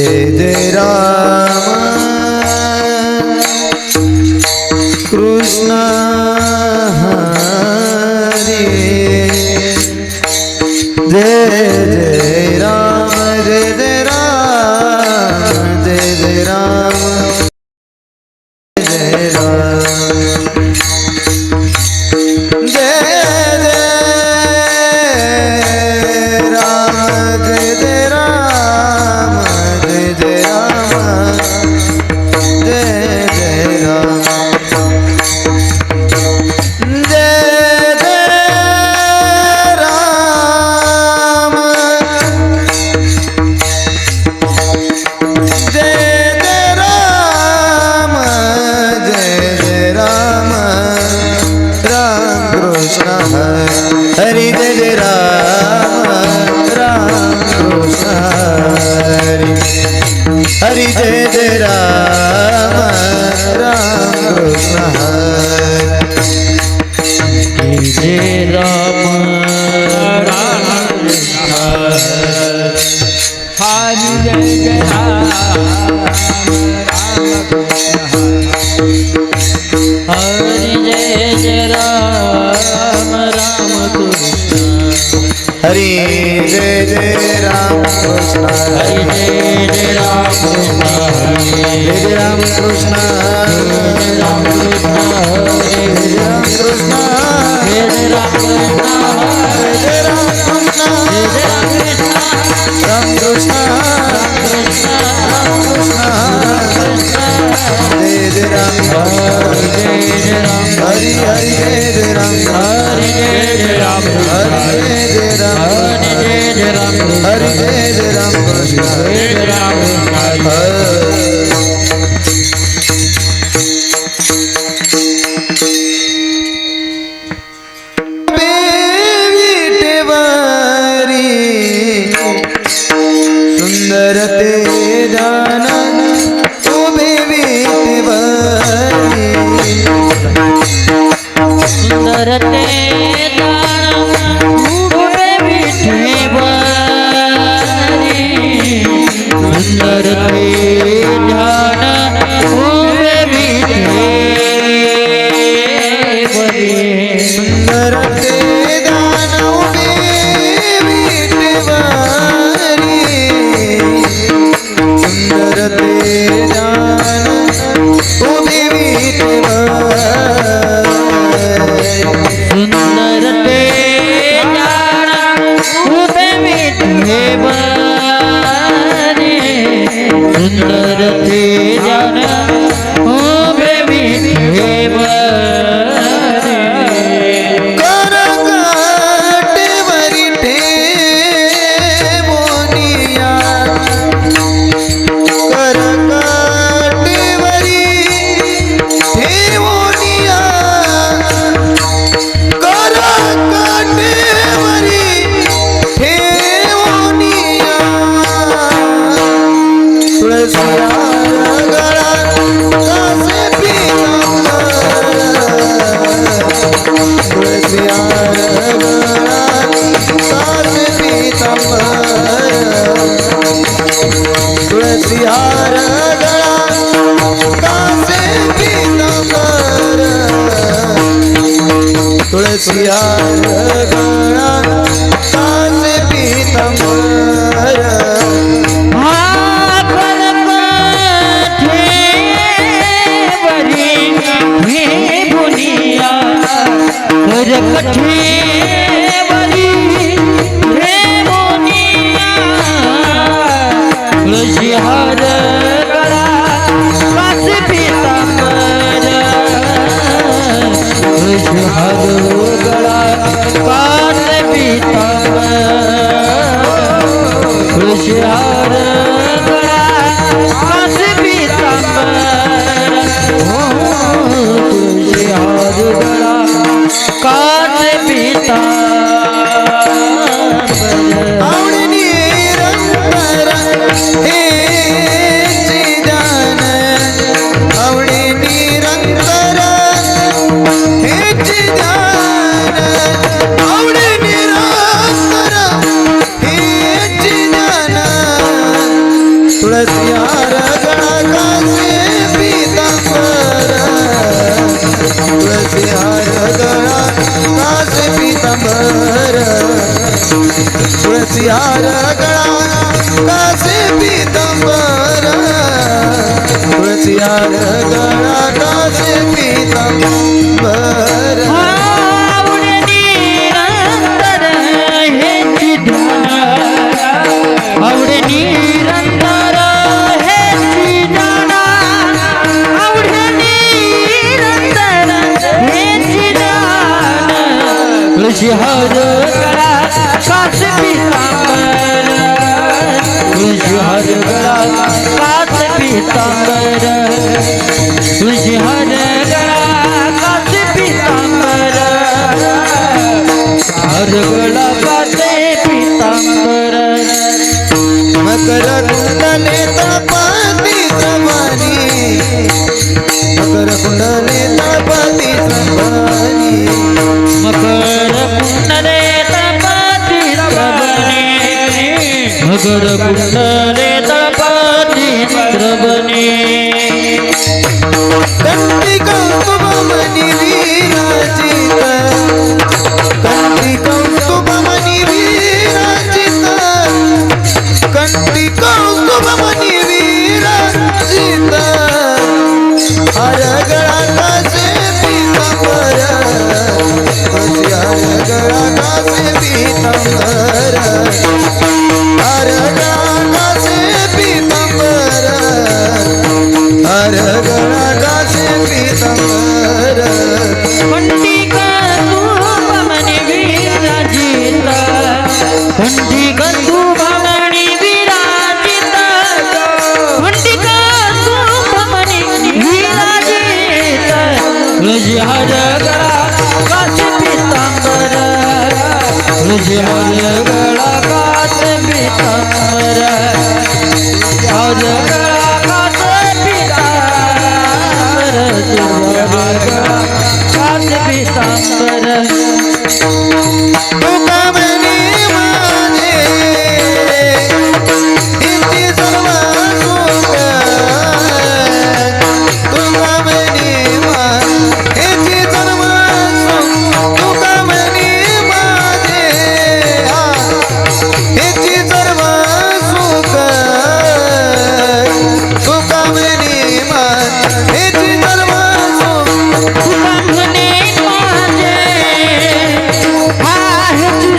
जय जय राम कृष्ण हरे जय जय राम जय जय राम जय जय राम जय राम हरि जय जय राम राम कृष्ण हरि जय जय राम राम कृष्ण जय राम राम कृष्ण हरि जय जय राम हरि जय जय राम राम कृष्ण हरि जय जय राम कृष्ण हरि जय जय राम कृष्ण जय राम कृष्ण जय राम कृष्ण जय राम कृष्ण जय राम कृष्ण राम कृष्ण राम कृष्ण जय जय राम हरि हरि जय जय राम हरि जय जय राम हरि जय जय राम हरि जय जय राम हरि जय जय राम कृष्ण जय जय राम सुंदर ते जान उभे विठवारी सुंदर ते दान उभे विठवारी सुंदर ते ध्यान उभे विठवारी सुंदर ते दान उभे विठवारी सुंदर ते दान उभे विठवारी सुंदर ते ध्यान उभे विठवारी सुंदर ते ध्यान उभे विठवारी करकाटवरी ठेवोनिया करकाटवरी ठेवोनिया करकाटवरी ठेवोनिया तुळसिया गळा कासे तुळसिया गळा कासे तुळसिया गळा कासे तुळसिया गळा कासे पीतांबर हर गळा कास पीतांबर हर गळा कास पीतांबर हर गळा कास पीतांबर हर गळा कास पीतांबर आवडी निरंतर हे चिदान आवडी निरंतर हे चिदान आवडी निरंतर हे चिदान तुळस हार गळा कासे पितांबर तुळसी हार गळा कासे पितांबर तुळसी हार गळा कासे पितांबर आवडे निरंतर हेची ध्यान आवडे निरंतर हेची ध्यान आवडे निरंतर हेची ध्यान तुळशी हार गळा कासे पितांबर तुळशी हार गळा कासे पितांबर तुळशी हार गळा कासे पितांबर हार गळा कासे पितांबर मकर कुंडले तळपती श्रवणी मकर कुंडले तळपती श्रवणी मकर कुंडले तळपती श्रवणी मकर कुंडले तळपती श्रवणी कंठी कौस्तुभमणी विराजित कंठी कौस्तुभमणी विराजित कंठी कौस्तुभमणी विराजित हार गळा कासे पितांबर तुळशी हार गळा कासे पितांबर हार गळा कासे पितांबर हार गळा कासे पितांबर पंडिका तुमने विराजित पंडिका तुमने विराजित पंडिका तुमने विराजित तुळशी हार गळा कासे पितांबर तुळशी हार गळा कासे पितांबर हार गळा कासे पितांबर कासे पितांबर तुका म्हणे माझे हिची सर्व सुख तुका म्हणे हिची सर्व सुख तुका म्हणे माझे हिची सर्व सुख तुका म्हणे हिची सर्व सुख तुका म्हणे माझे हा हेची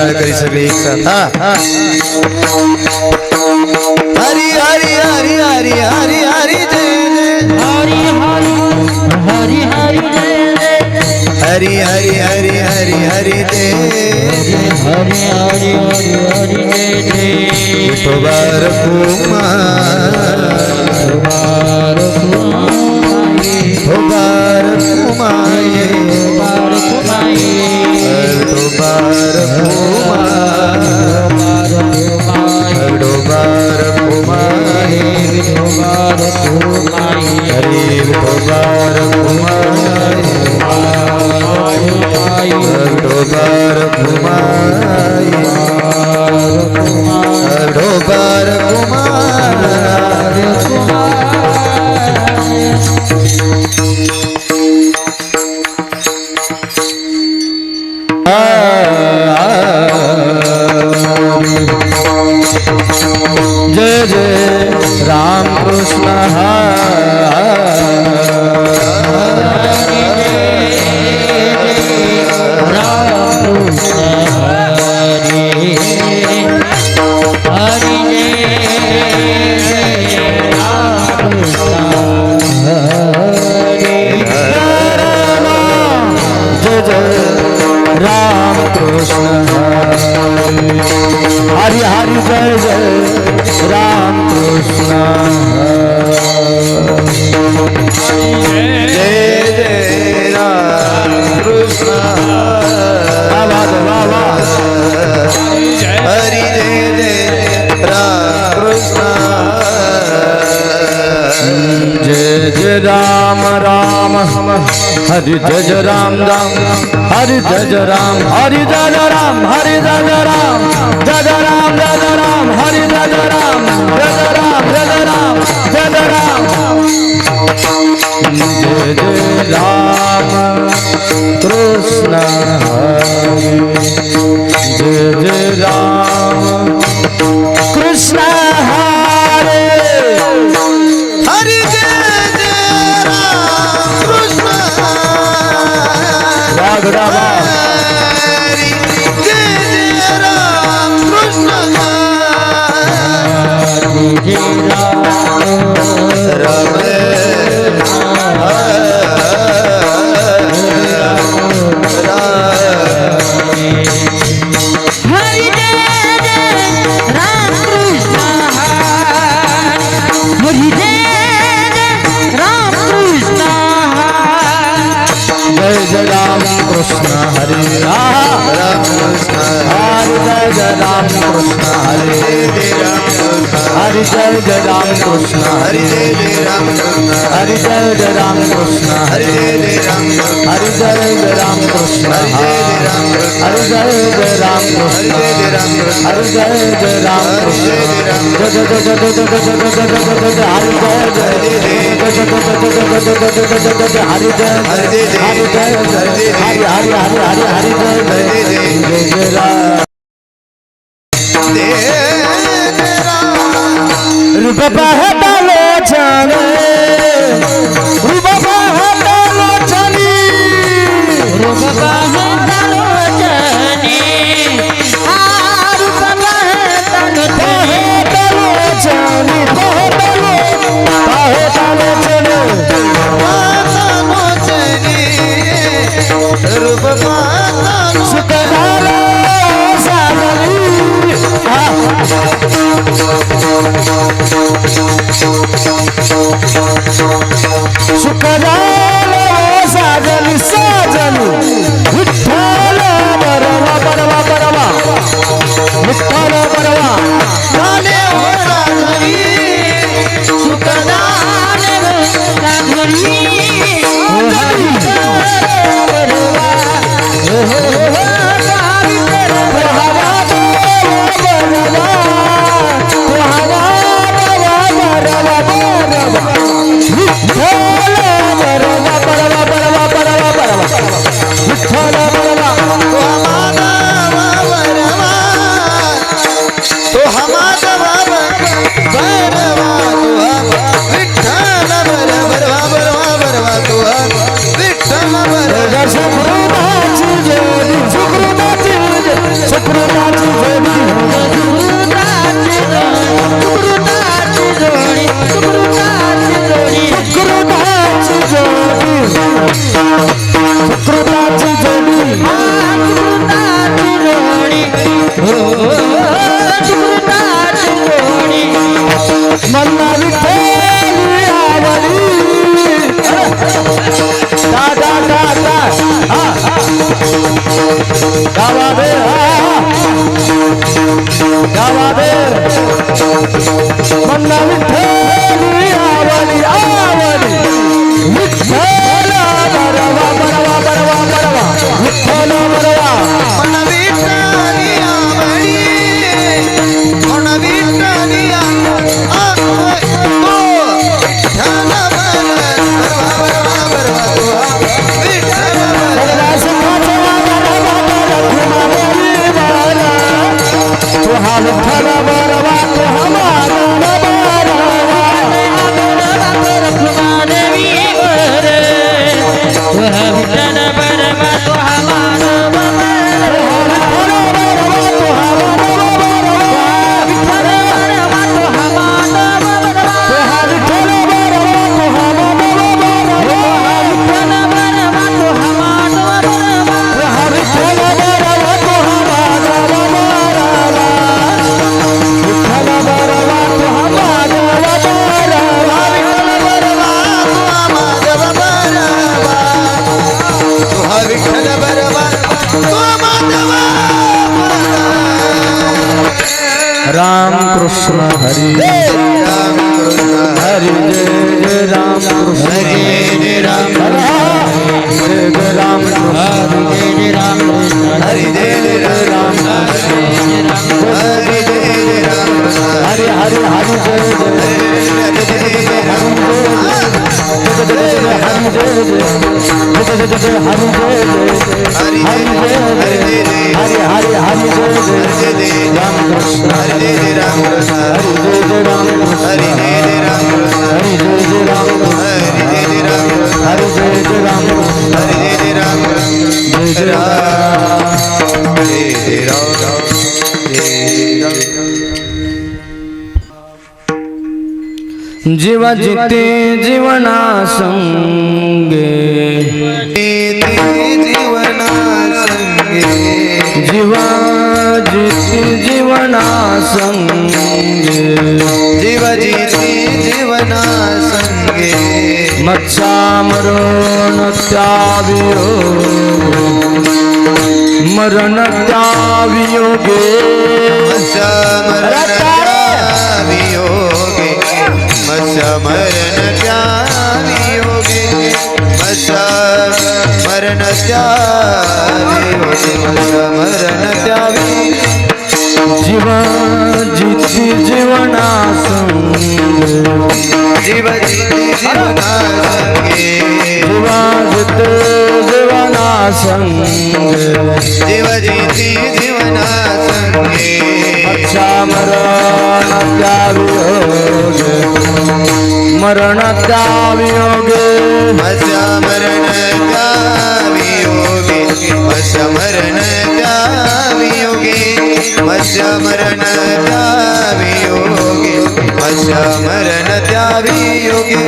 टाळ करी सगळे एक साथ हा हरी हरी हरी हरी हरी हरी जय जय हरी हरी हरी हरी जय जय हरी हरी हरी हरी हरी जय हरी हरी हरी हरी जय जय विठोबार कुमार कुमार कुमारी विठोबार कुमाये कुमार कुमारी विठोबार कुमार विठोबार कुमाये विठोबार कुमारी हरी विठोबार कुमाये विठोबार कुमाये विठोबार कुमार जय जय राम कृष्ण जय जय राम कृष्ण हरि हरि जय जय राम कृष्ण जय जय राम कृष्ण हरि जय जय राम कृष्ण जय जय राम राम हरि जय जय राम राम हरि जय जय राम हरि जय जय राम हरि जय जय राम जय जय राम जय जय राम हरि जय जय राम जय जय राम जय जय राम जय जय राम जय जय राम कृष्ण जय जय राम कृष्ण हरे हरि जय जय राम कृष्ण हरि जय जय राम कृष्ण हरि जय जय राम कृष्ण हरि जय जय राम कृष्ण जय जय राम कृष्ण हरे राम कृष्ण हरे जय जय राम कृष्ण हरे हरि जय जय राम कृष्ण हरे राम कृष्ण हरि जय जय राम कृष्ण हरे हरि जय जय राम कृष्ण हरि जय जय राम कृष्ण हरि जय जय राम कृष्ण जय जय जय जय जय जय जय जय जय हरि जय जय हरि जय हरि जय हरि हरि हरि हरि हरि जय जय जय राम रूप बहतालो जाने रूप बहतालो जानी रूप बहतालो जानी रूप बहतालो जानी बहतालो जानी रूप बहतालो सुखदारो सागरी हरि जय जय हरि हरि जय हरि जय हरि हरि हरि जय जय राम कृष्ण हरि जय जय राम कृष्ण हरि जय जय राम कृष्ण हरि जय जय राम कृष्ण हरि जय जय राम कृष्ण हरि जय जय राम कृष्ण हरि जय जय राम कृष्ण हरि जय जय राम कृष्ण जय जय राम जय जय राम जय राम जीव जिते जीवना संगे जीवना संगे जीवा जिते जीवना संगे जीव जीती जीवना संगे मत्सा मरण त्यावियोग मरण त्यावियोगे मरण वियोगे मरण वियोगे मरण वियोगे जीवा जिती जीवना संगे जीव जीती जीवना संगे जीवा जिते जीवना संगे जीव जीती जीवना संगे मत्सा मरण त्यावियोगे मरण त्यावियोगे मरण त्यावियोगे मरण त्यावियोगे मरण त्यावियोगे मरण त्यावियोगे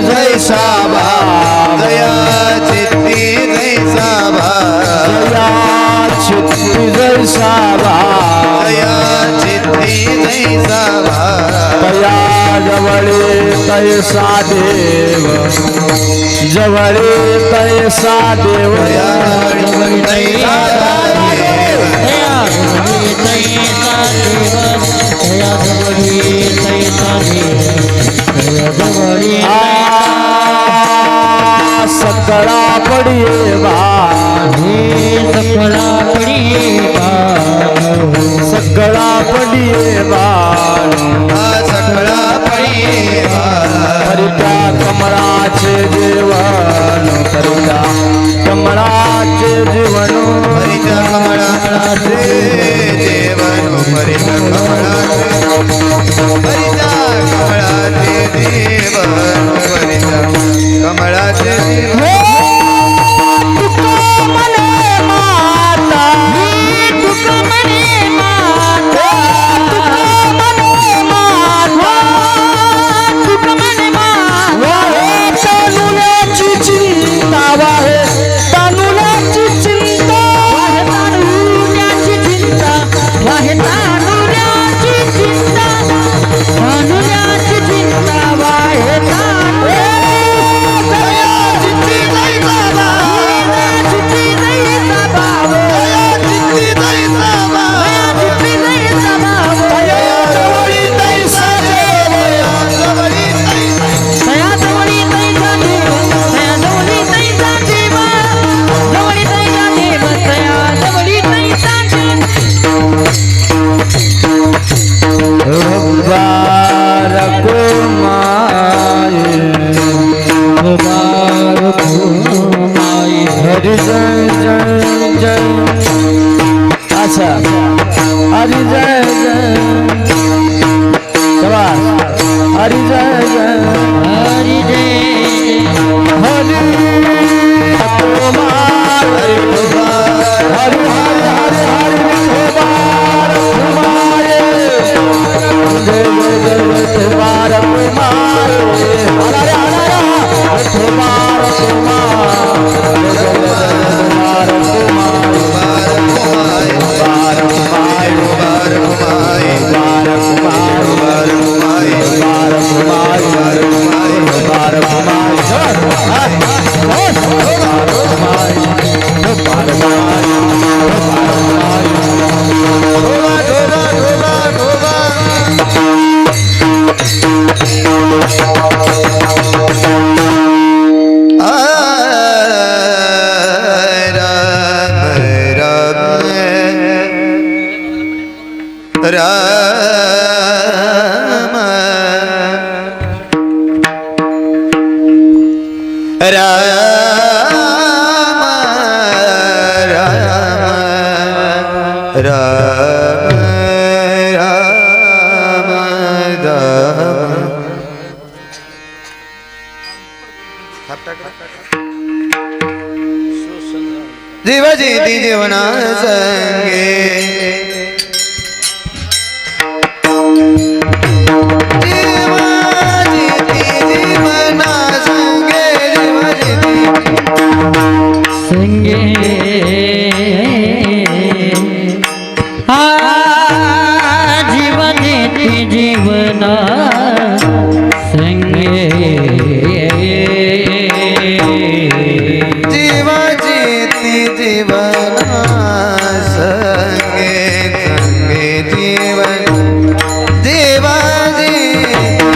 जैसा भाव दया चित्ती जैसा भाव दया चित्ती जैसा भाव दया चित्ती जैसा भाव तया जवळे तैसा देव जवळे तैसा देव सकळा पडिये सकळा पडिये सकळा पडिये सकळा पडिये हरिता कमळाचे जीवन हरिता कमळाचे जीवन हरिता कमळाचे जीवन हरिता कमळाचे हरिता कमळाचे जीवन हरिता कमळाचे जीवन हरि जय जय जय अच्छा हरि जय जय शाबाश हरि जय जय हरि जय हरि कुमार हरि कुमार हरि हरि हरि कुमार कुमार जय जय जय कुमार कुमार हरे हरे कुमार राम जीव जेती जीवना संगे जीव जेती जीवना संगे जीव जेती संगे हा जीवन येते जीवना संगे जीव जेती जीवना संगे संगे जीवन जीव जीवना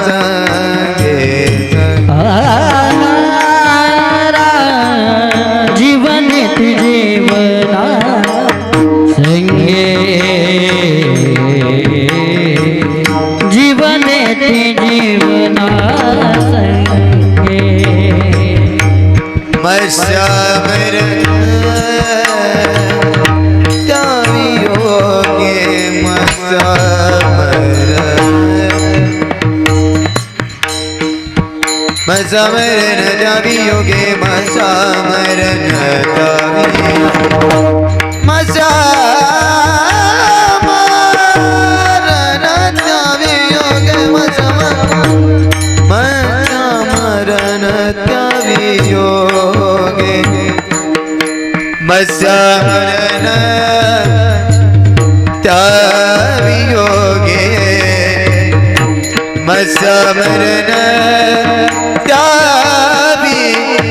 संगे जीवन येते जीवना संगे जीवन येते जीवना संगे मस्यामर त्यावी योगे मस्यामरण त्यावी योगे मस्यामरण त्यावी मस्यामरण त्यावी योगे मस्यामरण त्यावी योगे मस्यामरण त्यावी योगे मस्यामरण त्यावी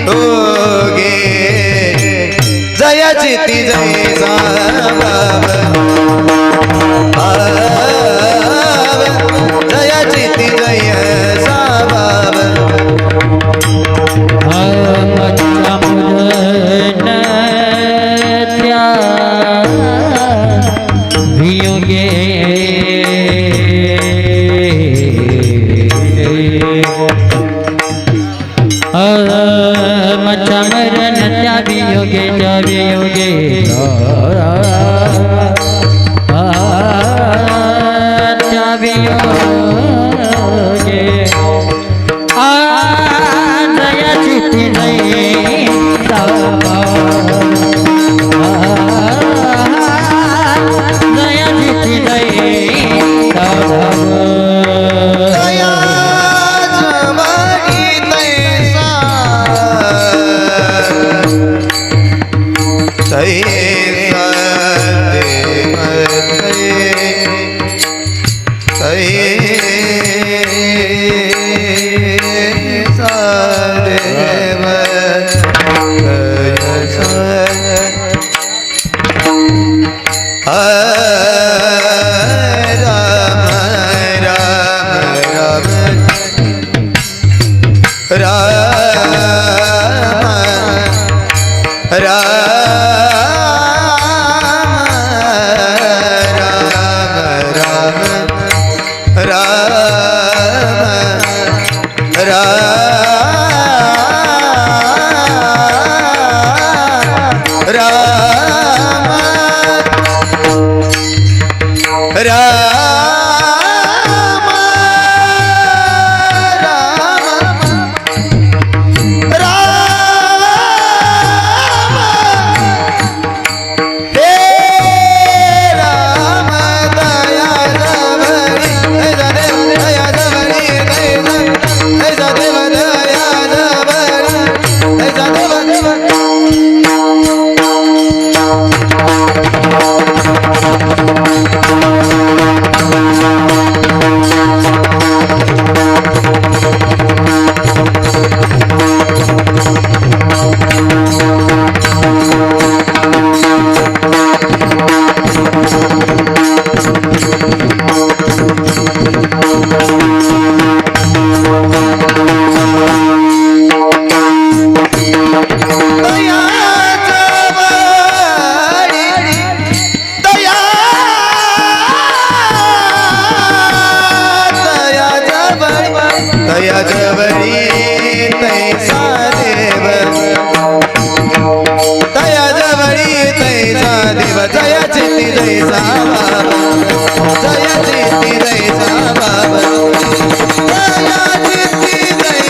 योगे जय चिती जय साबाब जय चिती जय साबाब वियोगे मरण त्या वियोगे त्या वियोगे त्या वियोगे दया चित्ती नहीं दया चित्ती नहीं दया जवानी तैसा तैसा देव तैसा जैसा बाबा जय जिती जैसा बाबा जय जिती जैसा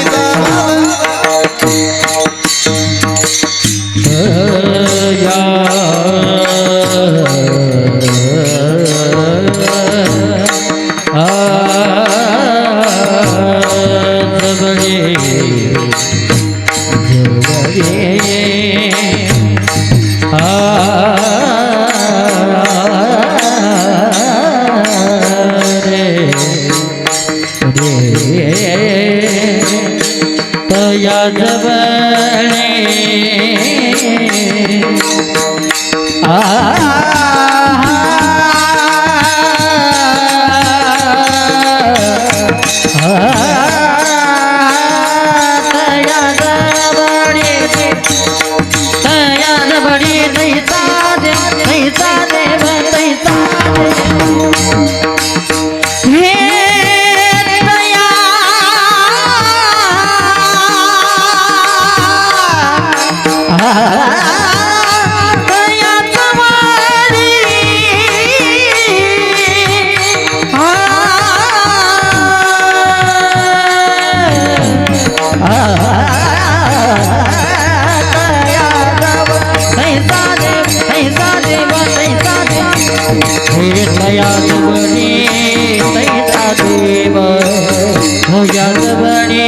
तया जबणे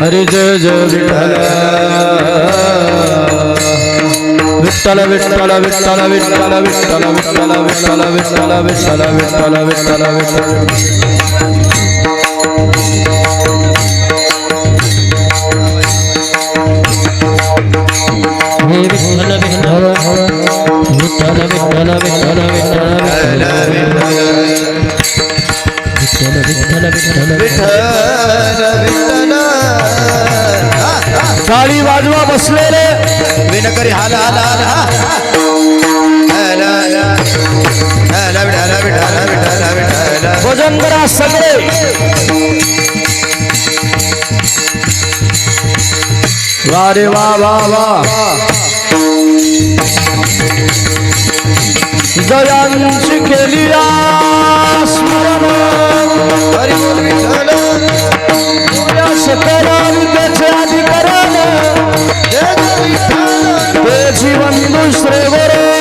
हरी जय जय विठ्ठल विठ्ठल विठ्ठल विठ्ठल विठ्ठल विठ्ठल विठ्ठल विठ्ठल विठ्ठल विठ्ठल विठ्ठल विठ्ठल टाळी वाजवा बसलेले विनकरी हाला हाला हाला हाला विठाला विठाला विठाला विठाला भोजन करा सगळे वा रे वा वा वा जयांची केली स्मरण हरी बोल विठ्ठल सकल विद्येचे अधिकरण जय जय विठ्ठल ते जीवन दुसरे वरचे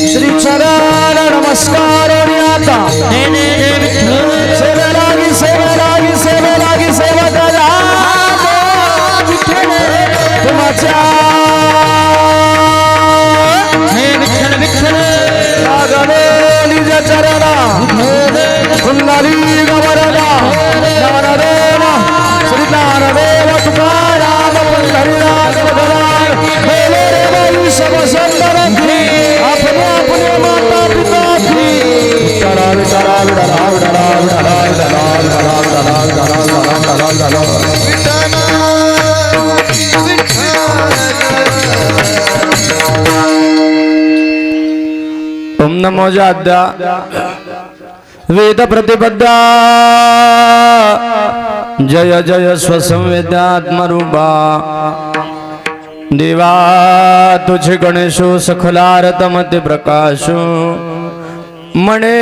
श्री चरण नमस्कार आता सेवेलागी सेवेलागी सेवेलागी सेवा करा तुमच्या चरणा कुंडली गवरला ज्ञानदेव श्री ज्ञानदेव तुकाराम पंढरीनाथ भगवान बोले रे बाई सब सुंदर अपने अपने माता पिता की विठ्ठला विठ्ठला विठ्ठला विठ्ठला विठ्ठला विठ्ठला विठ्ठला ओम नमो जाद्या वेद प्रतिपद्या जय जय स्वसंवेद्यात्मरूपा देवा तुझे गणेशो सखलारतमते प्रकाशो मणे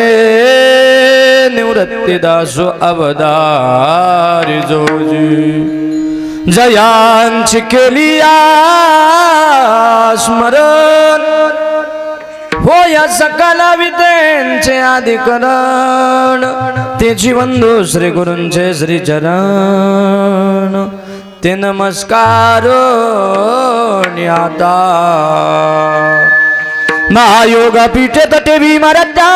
निवृत्तिदासो अवदारी जोजी जयांची केली स्मरण हो या सकल विद्येचे अधिकरण ते जीवंदो श्री गुरूंचे श्री चरण ते नमस्कार आता महायोगा पीठे तटे भीमरद्या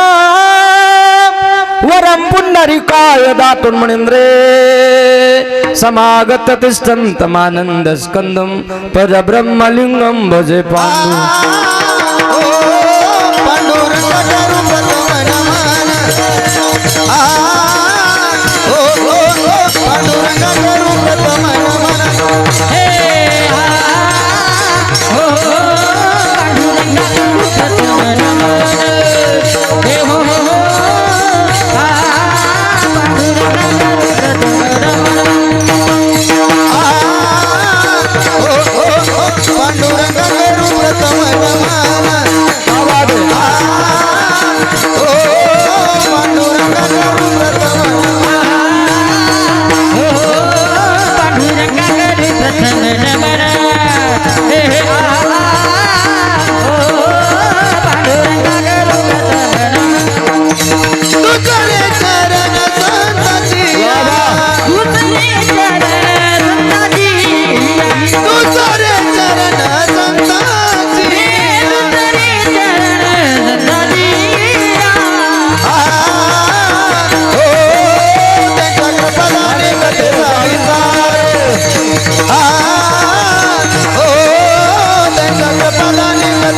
वरम पुंडरीकाय दातुन मणिंद्रे समागत तिष्ठन्तमानंद स्कंदम परब्रह्मलिंगम भजे पांडु हे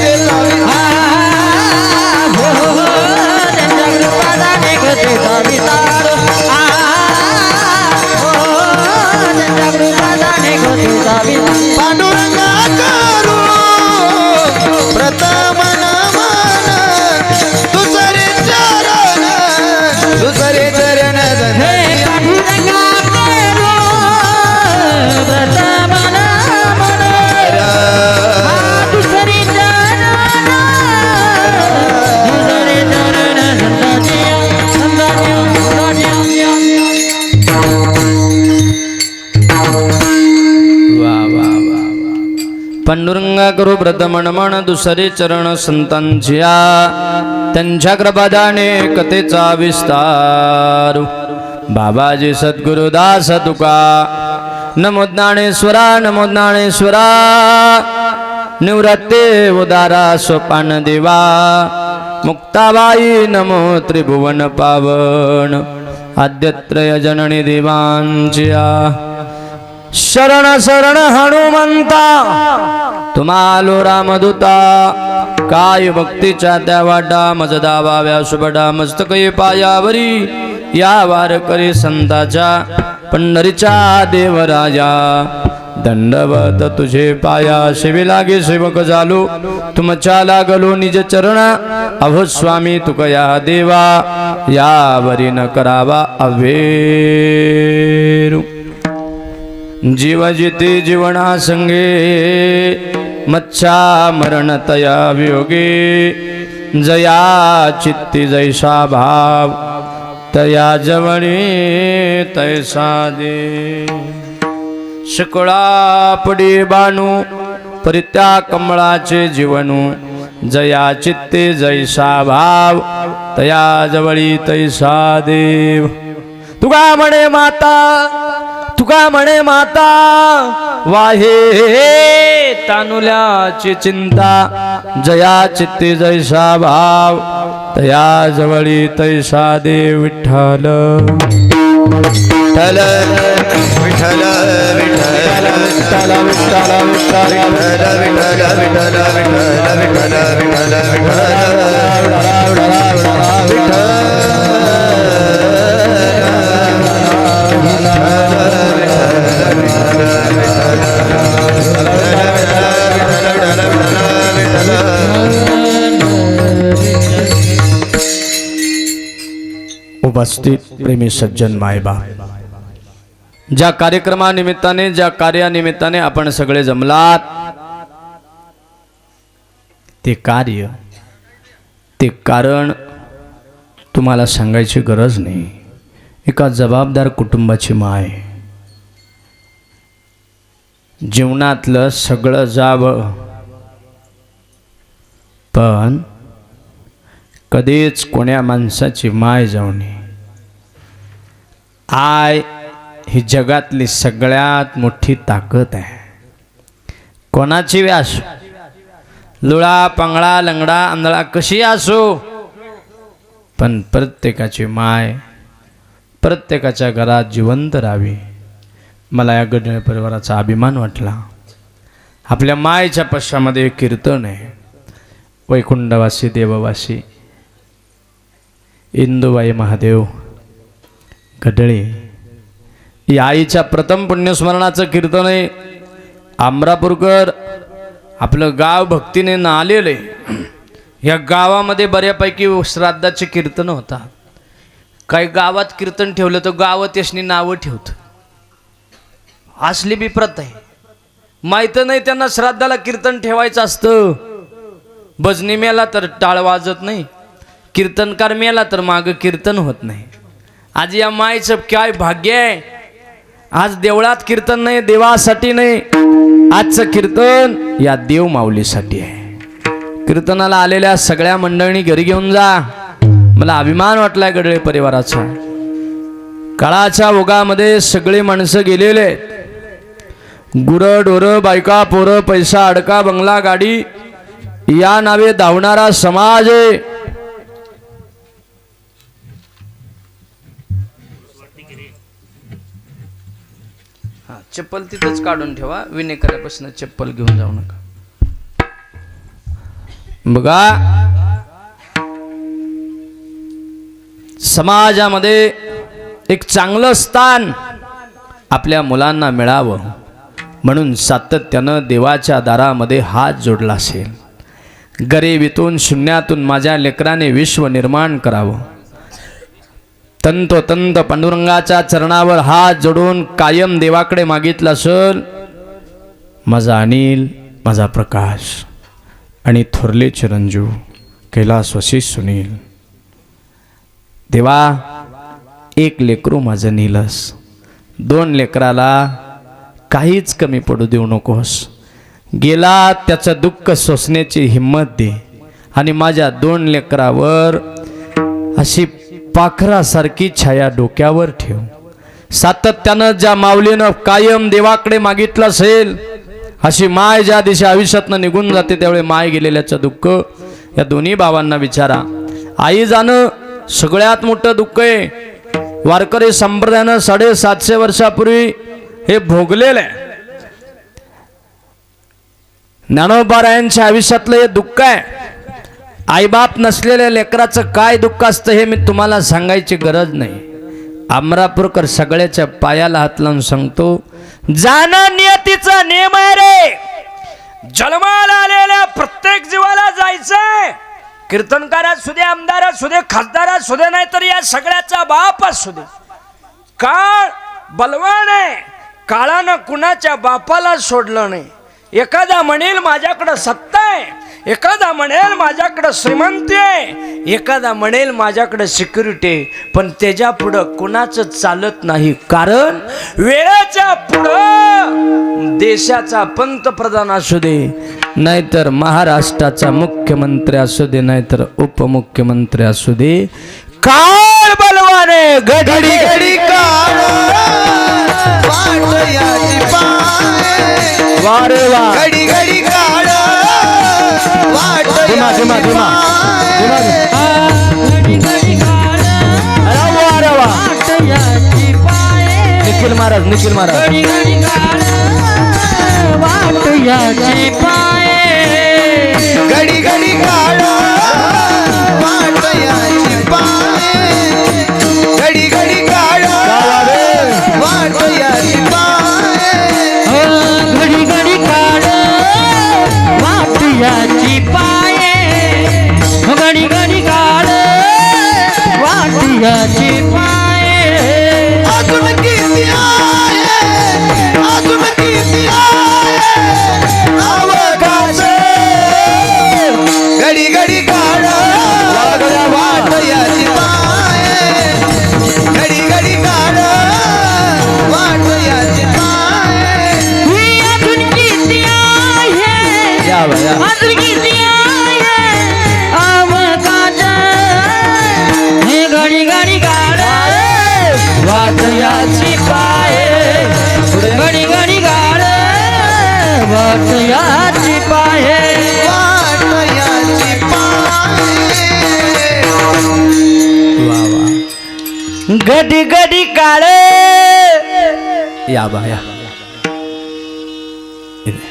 कथेचा त्यांच्या कृपादाने कथेचा विस्तार त्यांच्या कृपादाने कथेचा विस्तार पांडुरंगा करू प्रथम नमन दुसरे चरण दुसरे चरण हे पांडुरंगा करो प्रथम नमन दुसरे चरण पांडुरंगा करू प्रथम नमन दुसरे चरण संतांच्या त्यांच्या कृपादाने कथेचा विस्तार बाबाजी सद्गुरुदास तुका नमो ज्ञानेश्वरा नमो ज्ञानेश्वरा निवृत्ते उदारा सोपान देवा मुक्ताबाई नमो त्रिभुवन पावन आद्यत्रय जननी देवांच्या शरण शरण हनुमंता तुम्हालो रामदूता काय भक्तीच्या त्या वाटा मजदा वाव्या सुबडा मस्तकई पायावरी या वारकरी संताच्या पंढरीच्या देवराजा दंडवत तुझे पाया शिवी लागे सेवक झालो तुमच्या लागलो निज चरण अहो स्वामी तुकया देवा यावरी न करावा अवेरू जीव जिते जीवना संगे मच्छा मरण तया वियोगे जया चित्ती जैसा भाव तया जवणी तैसा दे शकळा पडी बाणू परित्या कमळाचे जीवनू जया चित्ते जैसा भाव तया जवळी तैसा देव तुका म्हणे माता वाहे तानुल्याची चिंता जया चित्ते जैसा भाव तया जवळी तैसा देव विठ्ठल विठ्ठल विठ्ठल विठ्ठल विठ्ठल विठ्ठल विठ्ठल विठ्ठल विठ्ठल उपस्थित प्रेमी सज्जन मायबा ज्या कार्यक्रमानिमित्ताने ज्या कार्यानिमित्ताने आपण सगळे जमलात ते कार्य ते कारण तुम्हाला सांगायची गरज नाही. एका जबाबदार कुटुंबाची माय जीवनातलं सगळं जावं पण कधीच कोण्या माणसाची माय जाऊ नये. आय ही जगातली सगळ्यात मोठी ताकद आहे. कोणाची व्यास लुळा पंगळा लंगडा आंधळा कशी असो पण प्रत्येकाची माय प्रत्येकाच्या घरात जिवंत राहावी. मला या गडळ परिवाराचा अभिमान वाटला. आपल्या मायेच्या पश्चामध्ये एक कीर्तन आहे. वैकुंठवासी देववासी इंदुबाई महादेव गडळे या आईच्या प्रथम पुण्यस्मरणाचं कीर्तन आहे. आमरापूरकर आपलं गाव भक्तीने नालेलं आहे. या गावामध्ये बऱ्यापैकी श्राद्धाचे कीर्तन होतात. काही गावात कीर्तन ठेवलं तर गाव त्यासनी नावं ठेवतं. असली बी प्रथा आहे. माहीत नाही त्यांना श्राद्धाला कीर्तन ठेवायचं असतं. भजनी मेला तर टाळ वाजत नाही, कीर्तनकार मेला तर मागं कीर्तन होत नाही. आज या मायचं काय भाग्य आहे. आज देवळात कीर्तन नाही, देवासाठी नाही. आजचं कीर्तन या देव माऊलीसाठी आहे. कीर्तनाला आलेल्या सगळ्या मंडळींनी घरी घेऊन जा. मला अभिमान वाटलाय गडळे परिवाराचा. काळाच्या ओघामध्ये सगळे माणसं गेलेले. गुरं ढोरं बायका पोरं पैसा अडका बंगला गाडी या नावे धावणारा समाज आहे. चप्पल तिथंच काढून ठेवा. विनेकरापासून चप्पल घेऊन जाऊ नका. बघा समाजामध्ये एक चांगलं स्थान आपल्या मुलांना मिळावं म्हणून सातत्यानं देवाच्या दारामध्ये हात जोडला असेल। गरिबीतून शून्यातून माझ्या लेकराने विश्व निर्माण करावं। तंतोतंत पांडुरंगाच्या चरणावर हात जोडून कायम देवाकडे मागितलं असेल। माझा अनिल, माझा प्रकाश आणि थोरले चिरंजीव कैलासवासी सुनील, देवा एक लेकरू माझं नीलस, 2 लेकराला काहीच कमी पडू देऊ नकोस। गेला त्याचं दुःख सोसण्याची हिम्मत दे आणि माझ्या 2 लेकरावर अशी पाखरासारखी छाया डोक्यावर ठेव। सातत्यानं ज्या माऊलीनं कायम देवाकडे मागितलं असेल अशी माय ज्या दिवशी आयुष्यातनं निघून जाते त्यावेळी माय गेलेल्याचं दुःख या दोन्ही भावांना विचारा। आई जाणं सगळ्यात मोठं दुःख आहे। वारकरी संप्रदायानं 750 वर्षापूर्वी हे भोगलेलं आहे। ज्ञानोबारायांच्या आयुष्यातलं हे दुःख आहे। आईबाप नसलेल्या लेकराचं काय दुःख असतं हे मी तुम्हाला सांगायची गरज नाही। अमरापूरकर सगळ्याच्या पायाला हात लावून सांगतो, जाणं नियतीचा नियम आहे रे। जन्माला आलेल्या प्रत्येक जीवाला जायचंय। कीर्तनकार असू दे, आमदार असू दे, खासदार असू दे, नाही तर या सगळ्याचा बाप असू दे। काळ बलवान आहे, काळानं कुणाच्या बापाला सोडलं नाही। एखादा म्हणेल माझ्याकडं सत्ता आहे, एखादा म्हणेल माझ्याकडं श्रीमंती आहे, एखादा म्हणेल माझ्याकडं सिक्युरिटी आहे, पण त्याच्या पुढं कुणाचं चालत नाही। कारण वेळेच्या पुढं देशाचा पंतप्रधान असू दे, नाहीतर महाराष्ट्राचा मुख्यमंत्री असू दे, नाहीतर उपमुख्यमंत्री असू दे, काळ बलवान आहे। घडी घडी काळ वाट याची पाय, वारे वा घडी घडी काळ वाट धीमा धीमा धीमा घडी घडी काळ अरे वा वाट याची पाय, निखिल महाराज, निखिल महाराज, घडी घडी काळ वाट याची पाय, घडी घडी काळ वाट याची पाय, घडी घडी काळ वाट याची पाय, घडी घडी काळ वाट याची पाय, घडी घडी काळ वाट याची पाय। अजून किती आहे, अजून किती आहे अवकाश, घडी घडी काळ वाट याची पाय, घडी घडी काळ वाट याची पाय। ही अजून किती आहे, या बा, या. अजून किती आहे अवकाश, हे घडी घडी काळ वाट याची पाय, घडी घडी काळ वाट याची पाय, वाट याची पाय। वा वा, घडी घडी काळ या बा, या. इथे.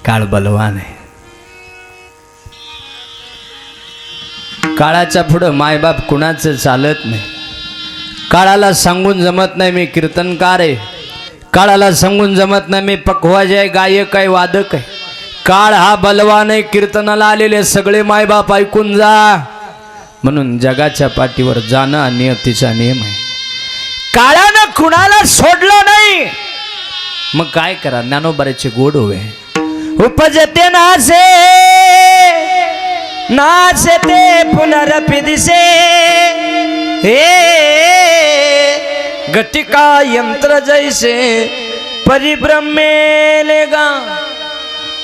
काळ बलवान आहे। काळाच्या पुढं मायबाप कुणाचं चालत नाही। काळाला सांगून जमत नाही मी कीर्तनकार आहे, काळाला सांगून जमत नाही मी पखवाज आहे, गायक आहे, वादक आहे। काळ हा बलवान आहे। कीर्तनाला आलेले सगळे मायबाप ऐकून जा, म्हणून जगाच्या पाठीवर जाणं हा नियतीचा नियम आहे। काळानं कुणाला सोडलं नाही, मग काय करा, ज्ञानोबाराचे गोड होवे। उपजते नासे नाचते पुनरपि दिसे, हे घटिका यंत्र जैसे परिभ्रमेलेगा।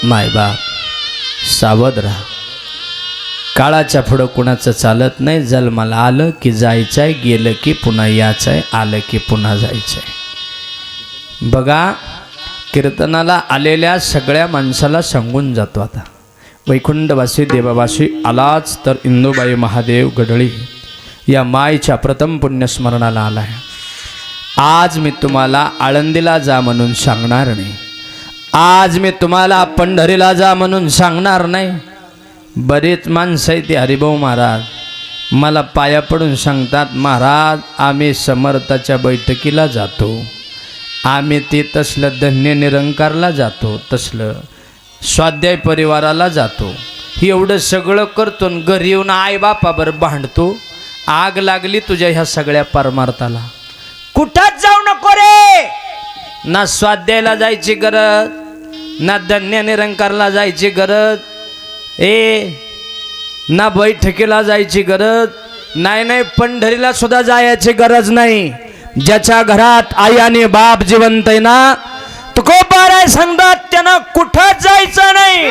माय बाप सावध राहा। काळाच्या पुढं कुणाचं चालत नाही। जन्माला आलं की जायचंय, गेलं की पुन्हा यायचंय, आलं की पुन्हा जायचंय। बघा, कीर्तनाला आलेल्या सगळ्या माणसाला सांगून जातो आता, वैकुंठवासी देवावासी आलाच तर इंदुबाई महादेव गडळी या मायच्या प्रथम पुण्यस्मरणाला आला आहे। आज मी तुम्हाला आळंदीला जा म्हणून सांगणार नाही, आज मी तुम्हाला पंढरीला जा म्हणून सांगणार नाही. बरेच माणसं आहे ते हरिभाऊ महाराज मला पाया पडून सांगतात, महाराज आम्ही समर्थाच्या बैठकीला जातो, आम्ही ते तसलं धन्य निरंकारला जातो, तसलं स्वाध्याय परिवाराला जातो, एवढं सगळं करतो आणि घरी येऊन आईबापाबर भांडतो. आग लागली तुझ्या ह्या सगळ्या परमार्थाला. कुठंच जाऊ नको रे. ना स्वाध्यायाला जायची गरज, ना धन्य निरंकारला जायची गरज, ना बैठकीला जायची गरज नाही. पंढरीला सुद्धा जायची गरज नाही. ज्याच्या घरात आई आणि बाप जिवंत आहे ना, तुकोबाराय सांगतात त्यानं कुठंच जायचं नाही.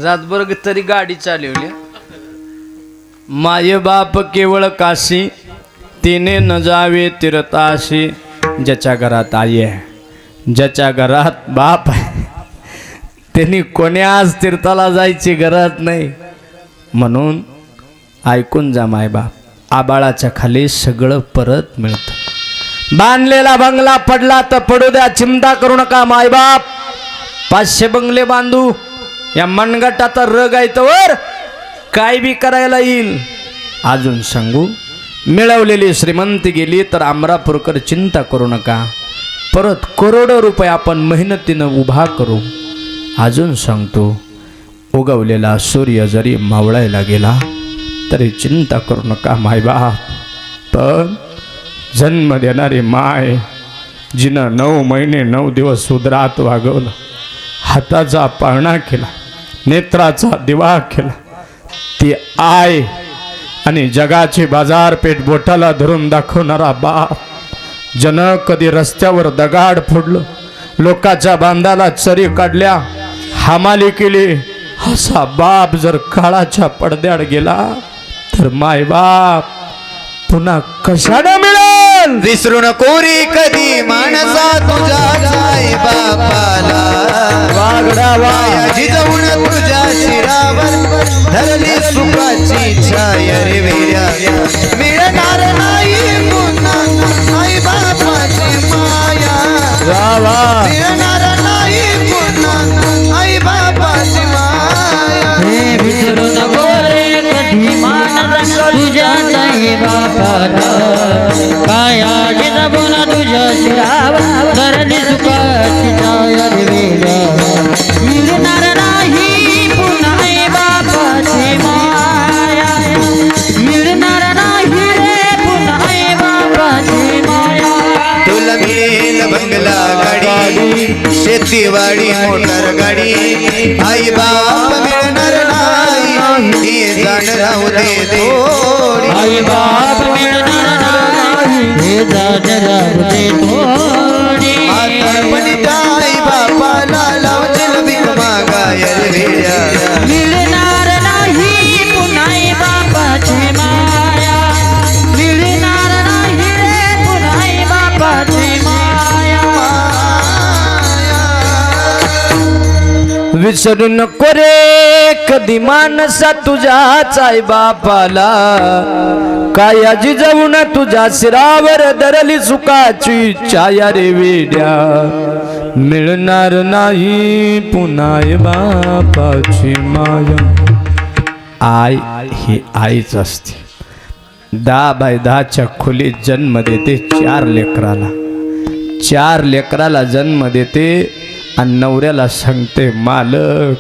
रातभर तरी गाडी चालवली. माय बाप केवळ काशी, तिने न जावे तीर्थाशी. ज्याच्या घरात आई आहे, ज्याच्या घरात बाप आहे, त्यांनी कोण्याच तीर्थाला जायची गरज नाही. म्हणून ऐकून जा माय बाप, आबाळाच्या खाली सगळं परत मिळतं. बांधलेला बंगला पडला तर पडू द्या, चिंता करू नका माय बाप. 500 बंगले बांधू, या मनगटाचा रग आहे तर काय बी करायला येईल. अजून सांगू, मिळवलेली श्रीमंती गेली तर अमरापूरकर चिंता करू नका, परत करोडो रुपये आपण मेहनतीनं उभा करू. अजून सांगतो, उगवलेला सूर्य जरी मावळायला गेला तरी चिंता करू नका मायबाप. पण जन्म देणारी माय, जिनं 9 महिने 9 दिवस उदरात वागवलं, हाताचा पाळणा केला, नेत्राचा दिवा केला, ती आय आणि जगाची बाजारपेठ बोटाला धरून दाखवणारा बाप, जन कधी रस्त्यावर दगाड फोडलं, लोकाच्या बांधाला चरी काढल्या, हमाली केली, असा बाप जर काळाच्या पडद्याड गेला तर माय बाप पुन्हा कशाने मिळेल. विसरू नको रे कधी माणसा तुझ्या आई बापाला, वागडावा जिजवून तुझ्या शिरावर धरली सुखाची छाया रे वेड्या. मिळणार नाही पुन्हा आई बापाची माया, मिळणार नाही पुन्हा आई बापाची माया. विसरू नको रे कधी मानस तुझ्या आई बापाला, काया जिजवून तुझ्या शिरावर धरली सुखाची छाया रे वेड्या. मिळणार किती वाडी मोटर गाडी आई बाप मिळणार नाही ही जाण राहू दे थोडी आई बाप मिळणार नाही हे जाण राहू दे थोडी म्हातारपणी त्या आई बापाला लावतील भीक मागायर वेड्या मिळणार नाही पुन्हा आई बापाची माया मिळणार नाही रे पुन्हा आई बापाची माया विसरू नको रे कधी मानसा तुझ्याच आई बापाला कायाची जाऊन तुझ्या शिरावर धरली सुखाची छाया रे वेड्या मिळणार नाही पुन्हा आई बापाची माया आई ही आईच असते 10x10 खोलीत जन्म देते 4 लेकराला जन्म देते आणि नवऱ्याला सांगते मालक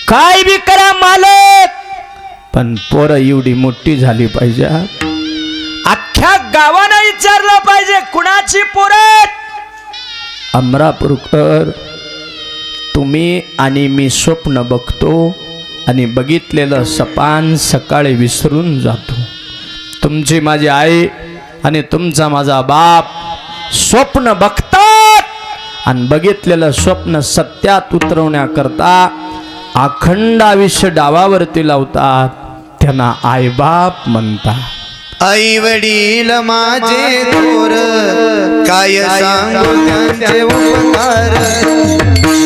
काय बी करा मालक पण पोरं एवढी मोठी झाली पाहिजे अख्ख्या गावानं विचारलं पाहिजे कुणाची पोरं अमरापूरकर तुम्ही आणि मी स्वप्न बघतो आणि बघितलेलं सपान सकाळी विसरून जातो तुमची माझी आई आणि तुमचा माझा बाप स्वप्न बघतात आणि बघितलेलं स्वप्न सत्यात उतरवण्याकरता अखंड आयुष्य डावावरती लावतात त्यांना आई बाप म्हणतात आई वडील माझे थोर काय सांगू त्यांचे उपकार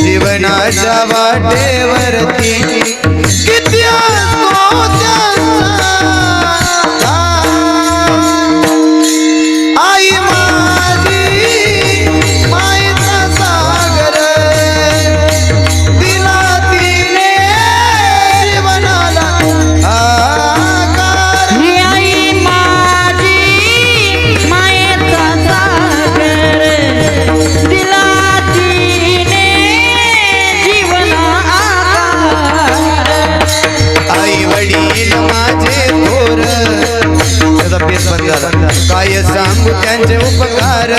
जीवनाच्या वाटेवरती किती असतो त्यांचा आई माझी मायेचा सागर दिला तिने जीवनाला आकार ही आई माझी मायेचा सागर दिला तिने जीवना आकार आई वडील माझे थोर त्याचा पेस बंद झाला काय सांगू त्यांचे उपकार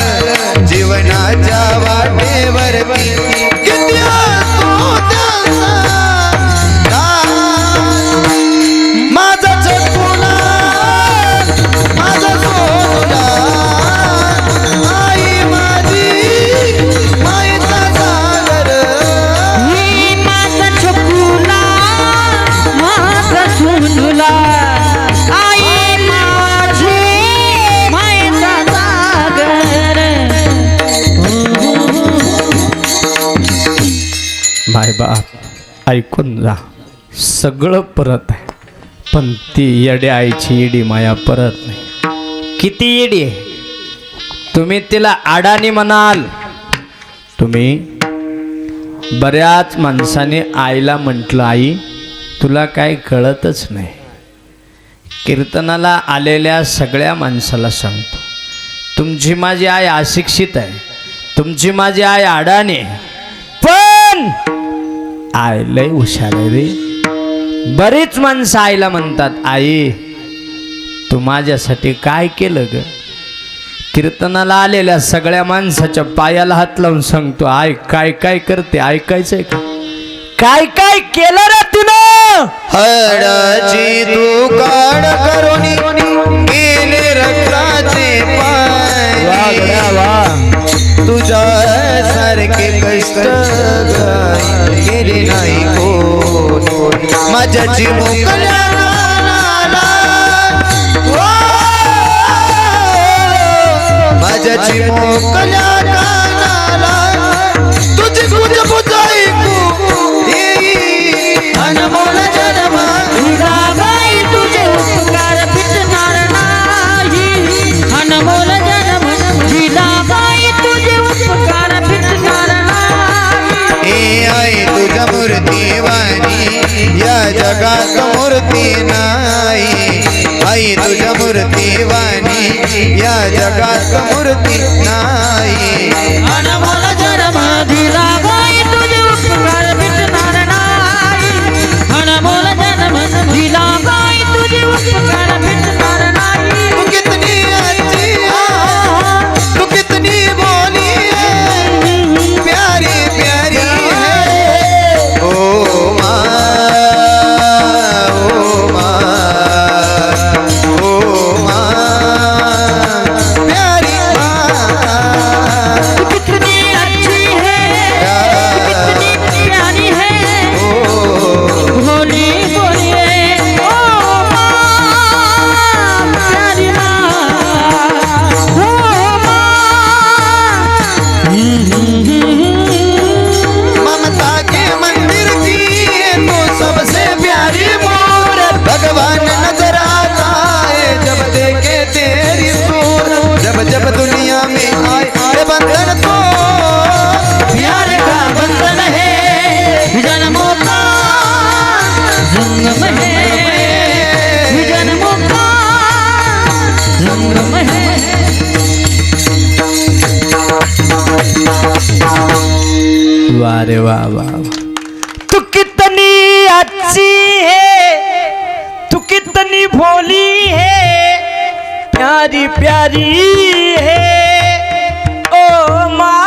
जीवनाच्या वाटेवरती किती असतो त्यांचा माझा चटकुला माझा सोनुला आई माझी मायेचा सागर ही माझा छकुला माझा सोनुला आई माझी मायेचा सागर माय बाप ऐकून जा सगळं परत आहे पण ती येड्या आईची येडी माया परत नाही किती येडी आहे तुम्ही तिला अडाणी म्हणाल तुम्ही बऱ्याच माणसाने आईला म्हटलं आई तुला काय कळतच नाही कीर्तनाला आलेल्या सगळ्या माणसाला सांगतो तुमची माझी आई अशिक्षित आहे तुमची माझी आई अडाणी आहे पण आई लय हुशार आहे रे बरीच माणसं आईला म्हणतात आई तू माझ्यासाठी काय केलं ग कीर्तनाला आलेल्या सगळ्या माणसाच्या पायाला हात लावून सांगतो आई काय काय करते ऐकायचंय का काय काय केलं रे तिनं हरची तू काढ करुणी गेले रक्ताचे पाय तुझ्या सारखे कष्ट गेले नाही कोण माझ्याची मोकळ्या कानाला माझ्याची मोकळ्या कानाला तुझी कुठ बुजाई अनमोल जन्म बाई तुझे उपकार फिटणार नाही अनमोल जन्म बाई तुझे उपकार फिटणार नाही हे आई तुझ्या मूर्तीवाणी या जगात मूर्ती नाही आई तुझ्या मूर्तीवाणी या जगात मूर्ती नाही अनमोल जन्म दिला बाई तुझे उपकार फिटणार नाही अनमोल जन्म दिला बाई तुझे उपकार फिटणार नाही तू कितनी अच्छी है तू कितनी बोली है संगम है जन्मों का संगम है। वाह रे वाह वाह, तू कितनी अच्छी है, तू कितनी भोली है, प्यारी प्यारी है ओ माँ,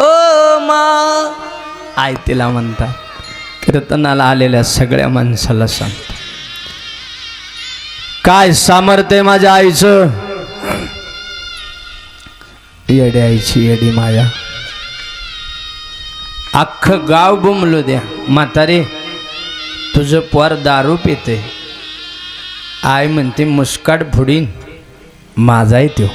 ओ माँ. आई तिला म्हणतात. कीर्तनाला आलेल्या सगळ्या माणसाला सांगतात काय सामर्थ्य माझ्या आईचं. येडी आईची येडी माया. अख्खं गाव बुमलो द्या, म्हातारे तुझं पोर दारू पिते. आई म्हणते मुस्काट फुडीन, माझाही तो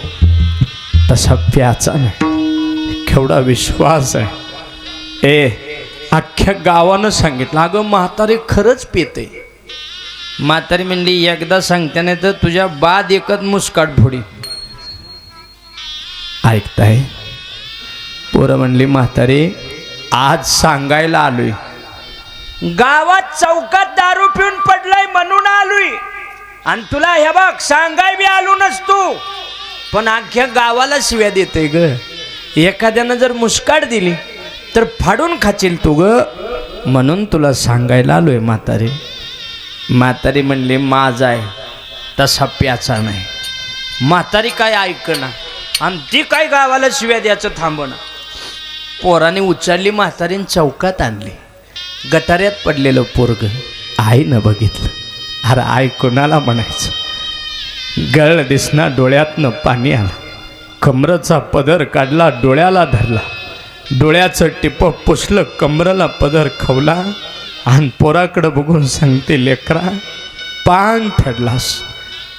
तसा प्याचा नाही. केवढा विश्वास आहे. अख्ख्या गावानं सांगितलं अगं म्हातारे खरंच पिते. म्हातारी म्हणली एकदा सांगते तर तुझ्या बाद एकच मुस्काट फुडी. ऐकताय. पोरं म्हणली म्हातारे आज सांगायला आलोय, गावात चौकात दारू पिऊन पडलाय म्हणून आलोय, आणि तुला हे बघ सांगाय बी आलो नसतो, पण अख्ख्या गावाला शिव्या देते ग. एखाद्यानं जर मुस्काट दिली तर फाडून खाचील तू ग, म्हणून तुला सांगायला आलोय म्हातारे. म्हातारी म्हणली माझा आहे तसा प्याचा नाही. म्हातारी काय ऐकना आणि ती काय गावाला शिव्या द्यायचं थांबवना. पोराने उचलली म्हातारीन चौकात आणली. गटाऱ्यात पडलेलं पोरग आईनं बघितलं. अरे आई कोणाला म्हणायचं. गळ दिसना डोळ्यातनं पाणी आलं. कमरेचा पदर काढला, डोळ्याला धरला, डोळ्याचं टिप पुसलं, कमरेला पदर खवला आणि पोराकडं बघून सांगते लेकरा पांग फेडलास.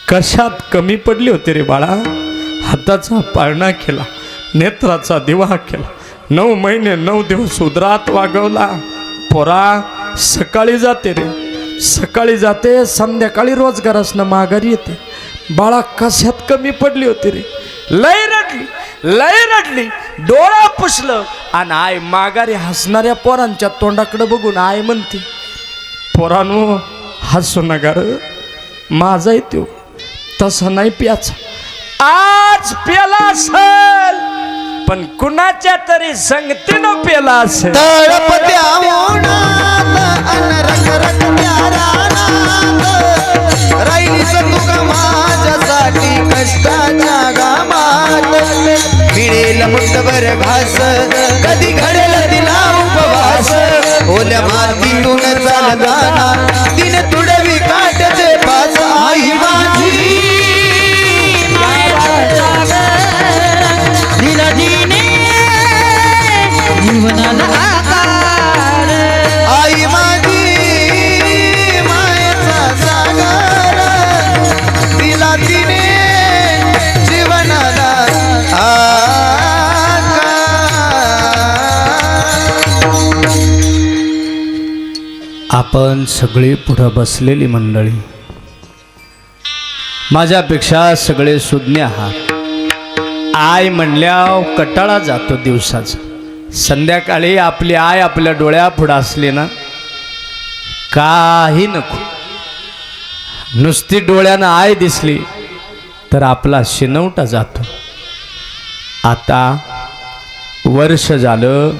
कशात कमी पडली होती रे बाळा. हाताचा पाळणा केला, नेत्राचा दिवा केला, 9 महिने 9 दिवस उदरात वागवला. पोरा सकाळी जाते रे, सकाळी जाते, संध्याकाळी रोजगारासनं माघारी येते. बाळा कशात कमी पडली होती रे. लय रडली, लय रडली, डोळा पुसलं आणि आई माघारी हसणाऱ्या पोरांच्या तोंडाकडे बघून आई म्हणते पोरांनो हसू नका रे, माझा येतो तसा नाही प्याचा. आज प्याला असेल पण कुणाच्या तरी संगतीनं प्याला असेल. तळपत्या उन्हात अन रखरखत्या रानात राहिलीस तू का माझ्यासाठी कष्टाच्या घामात. मिळेल मुठभर घास, कधी घडेल तिला उपवास. ओल्या मातीतून चालताना तिने तुडवी काट्याचे पाच. आई माझी दिला दिने जीवनाला आकार. आई माझी मायेचा सागर, दिला तिने जीवनाला आकार. आपण सगळी पुढं बसलेली मंडळी माझ्यापेक्षा सगळे सुज्ञ आहात. आय म्हणल्या कटाळा जातो दिवसाचा. संध्याकाळी आपली आय आपल्या डोळ्यापुढं असली ना काही नको. नुसती डोळ्यानं आय दिसली तर आपला शिनवटा जातो. आता वर्ष झालं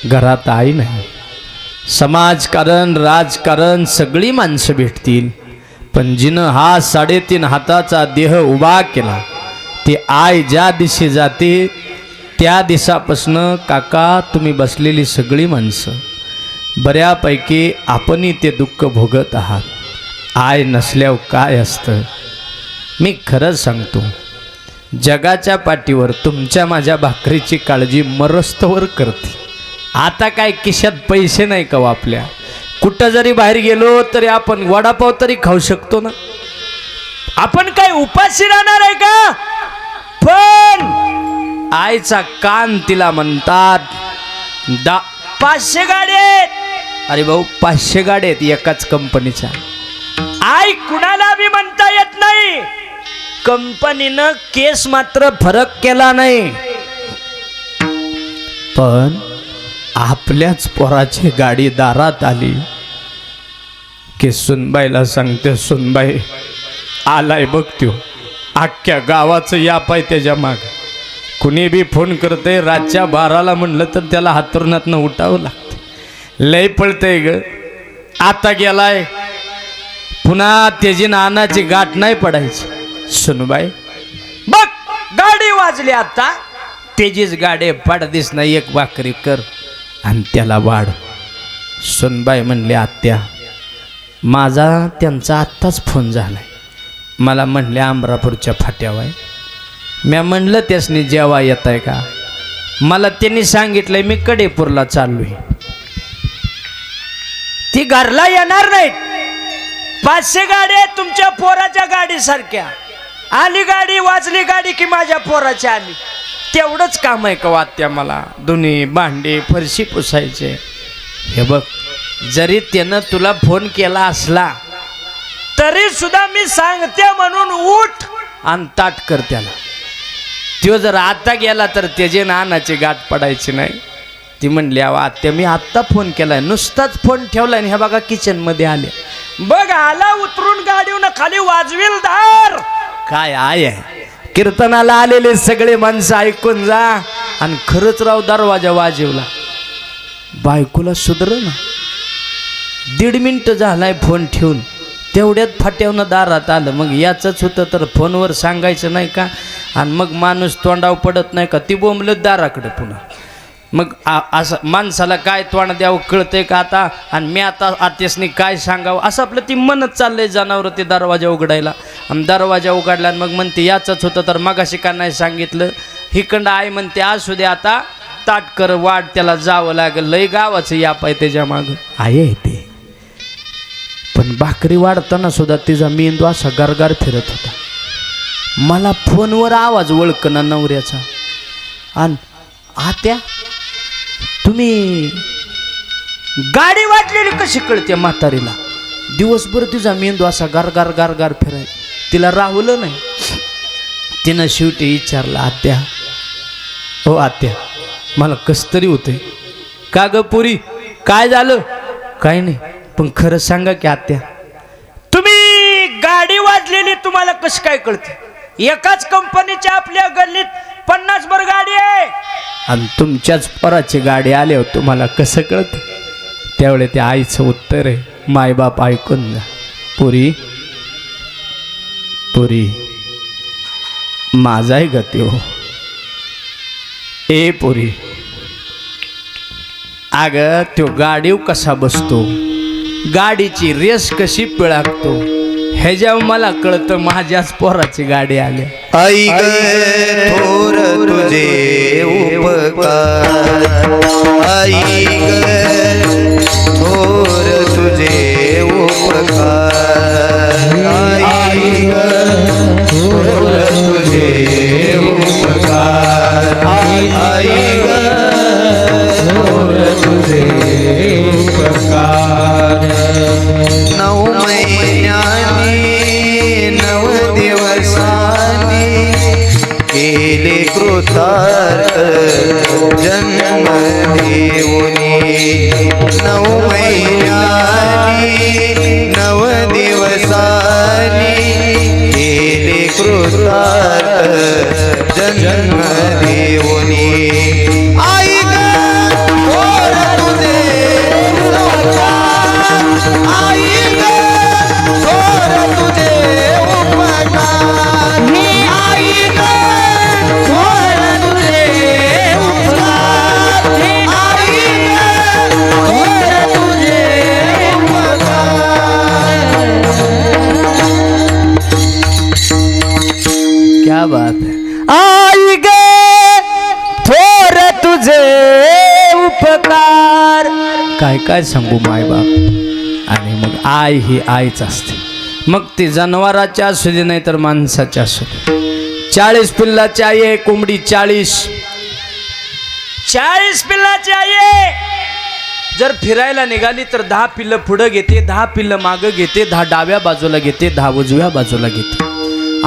घरात आई नाही. समाजकारण राजकारण सगळी माणसं भेटतील, पण जिनं हा 3.5 हाताचा देह उभा केला ती आय ज्या दिशे जाते त्या दिवसापासनं काका तुम्ही बसलेली सगळी माणसं बऱ्यापैकी आपणही ते दुःख भोगत आहात. आय नसल्यावर काय असतं. मी खरं सांगतो, जगाच्या पाठीवर तुमच्या माझ्या भाकरीची काळजी मरस्तवर करते. आता काय खिशात पैसे नाही का आपल्या. कुठं जरी बाहेर गेलो तरी आपण वडापाव तरी खाऊ शकतो ना. आपण काय उपाशी राहणार आहे का. पण आईचा कान तिला म्हणतात 500 गाड्या आहेत. अरे भाऊ 500 गाड्या आहेत एकाच कंपनीच्या. आई कुणाला बी म्हणता येत नाही. कंपनीनं केस मात्र फरक केला नाही, पण आपल्याच पोराची गाडी दारात आली की सुनबाईला सांगते, सुनबाई आलाय बघ त्यो, अख्ख्या गावाचं याप आहे त्याच्या माग. कुणी बी फोन करते रातच्या 12ला म्हणलं तर त्याला हातरुणातनं उठावं लागतं. लय पळतंय ग. आता गेलाय, पुन्हा त्याची नानाची गाठ नाही पडायची. सुनबाई बघ गाडी वाजली आता, तेजीच गाडी पाडदिस नाही, एक भाकरी कर आणि त्याला वाढ. सुनबाई म्हणली, आत्या माझा त्यांचा आत्ताच फोन झालाय. मला म्हणले अमरापूरच्या फाट्यावर. म्या म्हणलं त्यासनी जेव्हा येत आहे का. मला त्यांनी सांगितलंय मी कडेपूरला चाललोय. ती घरला येणार नाहीत. 500 गाड्या आहेत तुमच्या पोराच्या गाडीसारख्या. आली गाडी, वाजली गाडी की माझ्या पोराची आली. तेवढंच काम आहे का वात्या मला. धुणी भांडी फरशी पुसायचे. हे बघ, जरी त्यानं तुला फोन केला असला तरी सुद्धा मी सांगते म्हणून उठ आणि ताट कर त्याला. तो जर आता गेला तर त्याचे नानाची गाठ पडायची नाही. ती म्हणली, अहो आत्या मी आत्ता फोन केलाय, नुसताच फोन ठेवलाय आणि हे बघा किचनमध्ये आले. बघ आला उतरून गाडीवरून खाली वाजविल दार. काय आहे कीर्तनाला आलेले सगळे माणसं ऐकून जा. आणि खरंच राव दरवाजा वाजवला. बायकोला सुधर ना. 1.5 मिनिट झालाय फोन ठेवून, तेवढ्यात फाट्यावनं दारात आलं. मग याचंच होतं तर फोनवर सांगायचं नाही का. आणि मग माणूस तोंडाव पडत नाही का, ती बोंबलत दाराकडे पुन्हा. मग असं माणसाला काय तोंड द्यावं कळतंय का आता. आणि मी आता आत्यासनी काय सांगावं असं आपलं ती म्हणत चाललंय जनावर ते दरवाजा उघडायला. आणि दरवाजा उघडला आणि मग म्हणते याचंच होतं तर मगाशी का नाही सांगितलं. हिकंड आई म्हणते असू दे आता ताट कर वाढ, त्याला जावं लागेल. लय गावाचं याप आहे त्याच्या मागं. आहे ते पण भाकरी वाढताना सुद्धा तिचा मेंदू असा गारगार फिरत होता. मला फोनवर आवाज ओळखना नवऱ्याचा. आणि आत्या तुम्ही गाडी वाटलेली कशी कळते म्हातारीला. दिवसभर तिचा मेंदू असा गारगार गारगार फिराय. तिला राहुलं नाही. तिनं शेवटी विचारलं, आत्या हो आत्या मला कस तरी होतंय. का ग पुरी काय झालं. काय नाही पण खरं सांगा की आत्या, तुम्ही गाडी वाजलेली तुम्हाला कशी काय कळते. एकाच कंपनीच्या आपल्या गल्लीत 50 भर गाडी आहे आणि तुमच्याच पराची गाडी आल्यावर तुम्हाला कसं कळतं. त्यावेळे त्या आईचं उत्तर आहे, मायबाप ऐकून जा. पुरी पुरी माझाही गती हो. ए पुरी अगं तो गाडीव कसा बसतो, गाडीची रेस कशी पिळाकतो ह्याच्या मला कळतं. माझ्याच पोराची गाडी आली. आई ग थोर तुझे उपकार. आई ग थोर तुझे उपकार. आई ग थोर तुझे उपकार. आई ग थोर तुझे उपकार. 9 महिन्यानी 9 दिवसांनी केले कृतार्थ जन्म देऊनी. 9 महिन्यानी 9 दिवसांनी केले कृतार्थ जन्म देऊनी. आई ग थोर तुझे उपकार. आई ग थोर तुझे उपकार. आई ग थोर तुझे उपकार. आई ग थोर तुझे उपकार. क्या बात है. आई ग थोर तुझे उपकार. काय काय सांगू मायबाप. आणि मग आई ही आईच असते. मग ती जनावराच्या असू दे नाही तर माणसाच्या असू दे. 40 पिल्लाची आई आहे कोंबडी. 40 पिल्लाची आई आहे. जर फिरायला निघाली तर 10 पिल्लं पुढं घेते, 10 पिल्लं मागं घेते, 10 डाव्या बाजूला घेते, 10 उजव्या बाजूला घेते.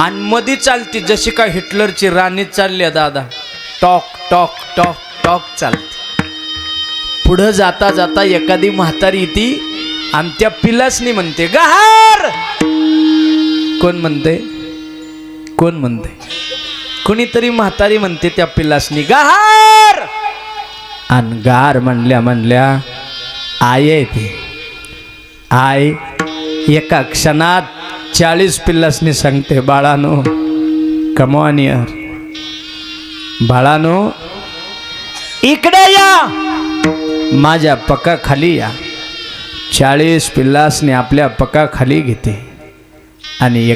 आणि मध्ये चालते जशी का हिटलरची राणी चालली आहे दादा. टॉक टॉक टॉक टॉक चालते. पुढं जाता जाता एखादी म्हातारी ती आणि त्या पिल्लासनी म्हणते गहार. कोण म्हणते? कोण म्हणते? कोणीतरी म्हातारी म्हणते त्या पिल्लासनी गहार. आणि गार म्हणल्या आई आहे ती. आई एका क्षणात 40 पिल्लासनी सांगते बाळानो कम ऑन यार, बाळानो इकडे या, माझ्या पकाखाली या. 40 पिल्लासनी आपल्या पकाखाली घेते आणि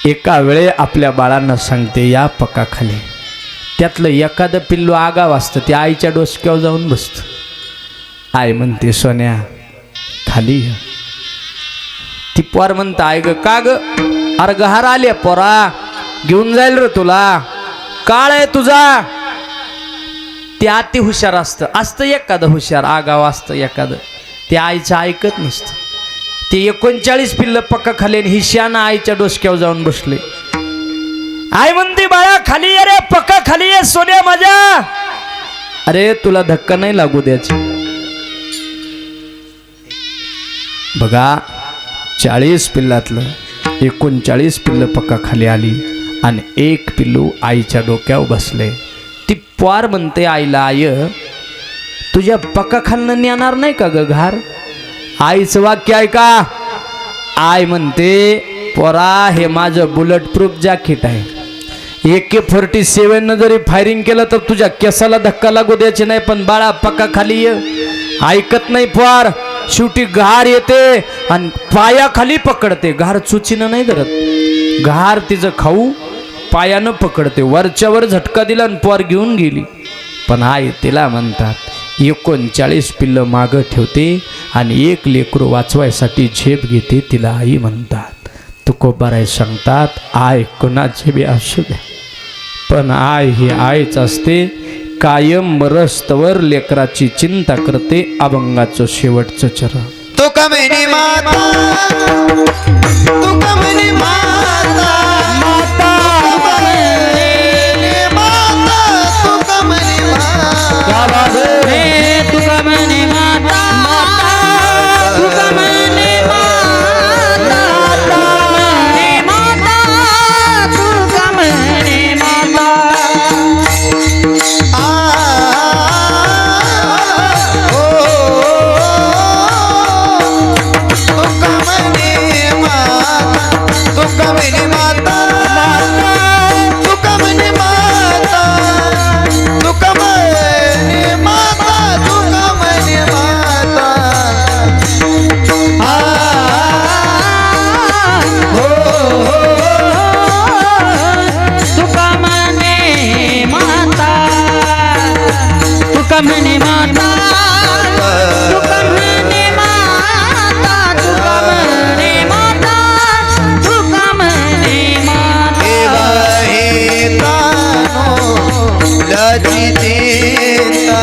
एका वेळे आपल्या बाळांना सांगते या पकाखाली. त्यातलं एखादं पिल्लू आगाव असतं ते आईच्या डोसक्यावर जाऊन बसतं. आई म्हणते सोन्या खाली या. ती पोर म्हणतं आई ग का ग? अरे गहार आले पोरा, घेऊन जाईल रे तुला, काळ आहे तुझा. ते अति हुशार असतं एखादं हुशार आगाव असतं एखादं, ते आईचं ऐकत नसतं. ते 39 पिल्लं पक्का खाली ही शाना आईच्या डोसक्यावर जाऊन बसले. आई म्हणते बाळा खाली ये रे, पक्का खाली ये सोन्या माझ्या. अरे तुला धक्का नाही लागू द्यायची. बघा 40 पिल्लातलं 39 पिल्लं पक्का खाली आली आणि एक पिल्लू आईच्या डोक्यावर बसले. ती पोर म्हणते आईला आय तुझ्या पक्का खालनं नेणार नाही का ग घार? आईचं वाक्य ऐका. आई म्हणते पोरा हे माझं बुलेट प्रूफ जॅकेट आहे. AK-47 न जरी फायरिंग केलं तर तुझ्या केसाला धक्का लागू द्यायचे नाही, पण बाळा पक्का खाली ये. ऐकत नाही पोर. शेवटी घार येते आणि पायाखाली पकडते. घार चुचीनं नाही धरत, घार तिचं खाऊ पायानं पकडते. वरच्यावर झटका दिला आणि पोर घेऊन गेली. पण आई तिला म्हणतात 39 पिल्लं मागं ठेवते आणि एक लेकरू वाचवायसाठी झेप घेते. तिला आई म्हणतात. तुकोबाराय सांगतात आय कोणाची बी असू द्या, पण आय ही आईच असते. कायम मरस्तवर लेकराची चिंता करते. अभंगाचं शेवटचं चरण. तो कमनी माता, तो कमनी माता, माता कमनी माता, तो कमनी माता. रे तुका म्हणे माता, तुका म्हणे माता, तुका म्हणे माता. म्हणे माता, तुका म्हणे माता, तुका म्हणे माता, तुका म्हणे माता. हे तानो लजी चिंता,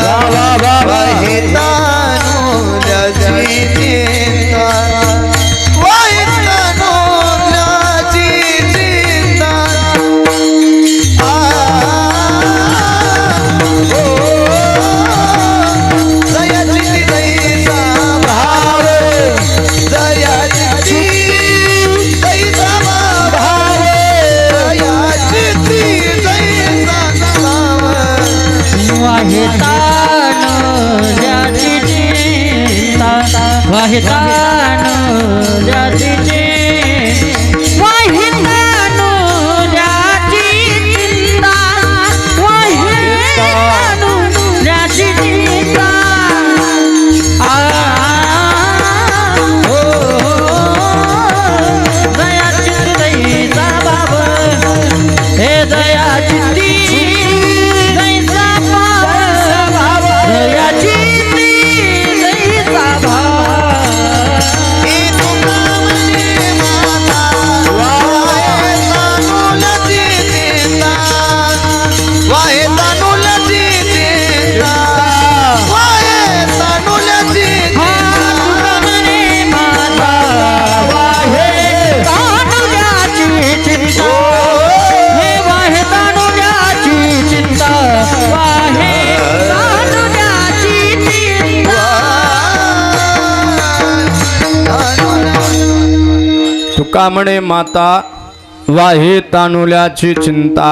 हे तानो लजी चिंता, हे तानो लजी चिंता. वाहितानो जाती चिंता, वाहितानो जाती चिंता, वाहितानो जाती चिंता. दयाची दयेचा बाब, हे दयाची दयेचा बाब, दयाची दयेचा बाब. तुका म्हणे माता, तुका म्हणे माता वाहे तानुल्याची चिंता,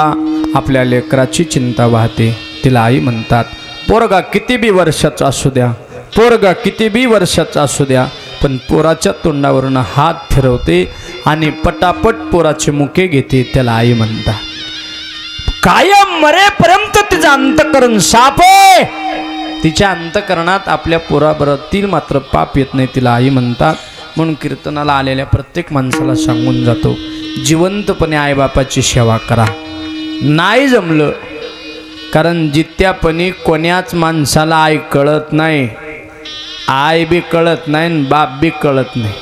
आपल्या लेकराची चिंता वाहते, तिला आई म्हणतात. पोरगा किती बी वर्षाचा असू द्या, पोरगा किती बी वर्षाचा असू द्या, पण पोराच्या तोंडावरून हात फिरवते आणि पटापट पोराचे मुके घेते, त्याला आई म्हणतात. कायम मरेपर्यंत तिचा अंतकरण साप आहे, तिच्या अंतकरणात आपल्या पोराबरोबर मात्र पाप येत नाही, तिला आई म्हणतात. म्हणून कीर्तनाला आलेल्या प्रत्येक माणसाला सांगून जातो, जिवंतपणे आईबापाची सेवा करा. नाही जमलं, कारण जित्यापणी कोण्याच माणसाला आई कळत नाही, आई बी कळत नाही आणि बाप बी कळत नाही.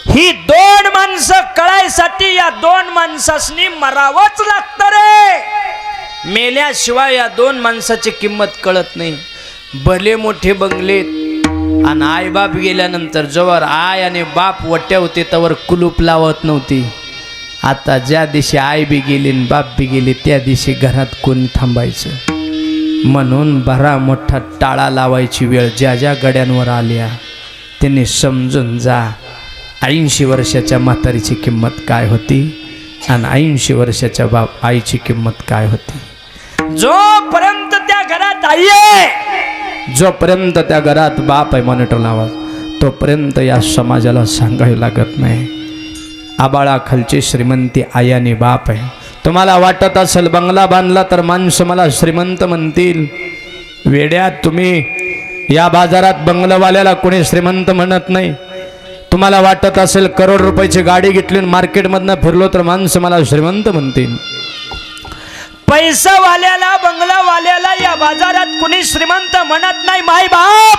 ही दोन माणसं कळायसाठी या दोन माणसांनी मरावंच लागतं रे, मेल्याशिवाय या दोन माणसाची किंमत कळत नाही. भले मोठे बंगलेत आणि आई बाप गेल्यानंतर जवळ आय आणि बाप वट्या होते तवर कुलूप लावत नव्हती. आता ज्या दिवशी आई बी गेली आणि बाप बी गेली त्या दिवशी घरात कोण थांबायचं. म्हणून बरा मोठा टाळा लावायची वेळ ज्या ज्या गड्यांवर आल्या त्यांनी समजून जा 80 वर्षाच्या म्हातारीची किंमत काय होती आणि 80 वर्षाच्या बाप आईची किंमत काय होती. जोपर्यंत त्या घरात आई आहे, जोपर्यंत त्या घरात बाप आहे मॉनिटर लावा, तोपर्यंत या समाजाला सांगावे लागत नाही. आबाळाखालची श्रीमंती आई आणि बाप आहे. तुम्हाला वाटत असेल बंगला बांधला तर माणसं मला श्रीमंत म्हणतील, वेड्यात तुम्ही. या बाजारात बंगलावाल्याला कोणी श्रीमंत म्हणत नाही. तुम्हाला वाटत असेल करोड रुपयाची गाडी घेतली मार्केटमधनं फिरलो तर माणसं मला श्रीमंत म्हणतील. पैसावाल्याला बंगलावाल्याला या बाजारात कोणी श्रीमंत म्हणत नाही माय बाप.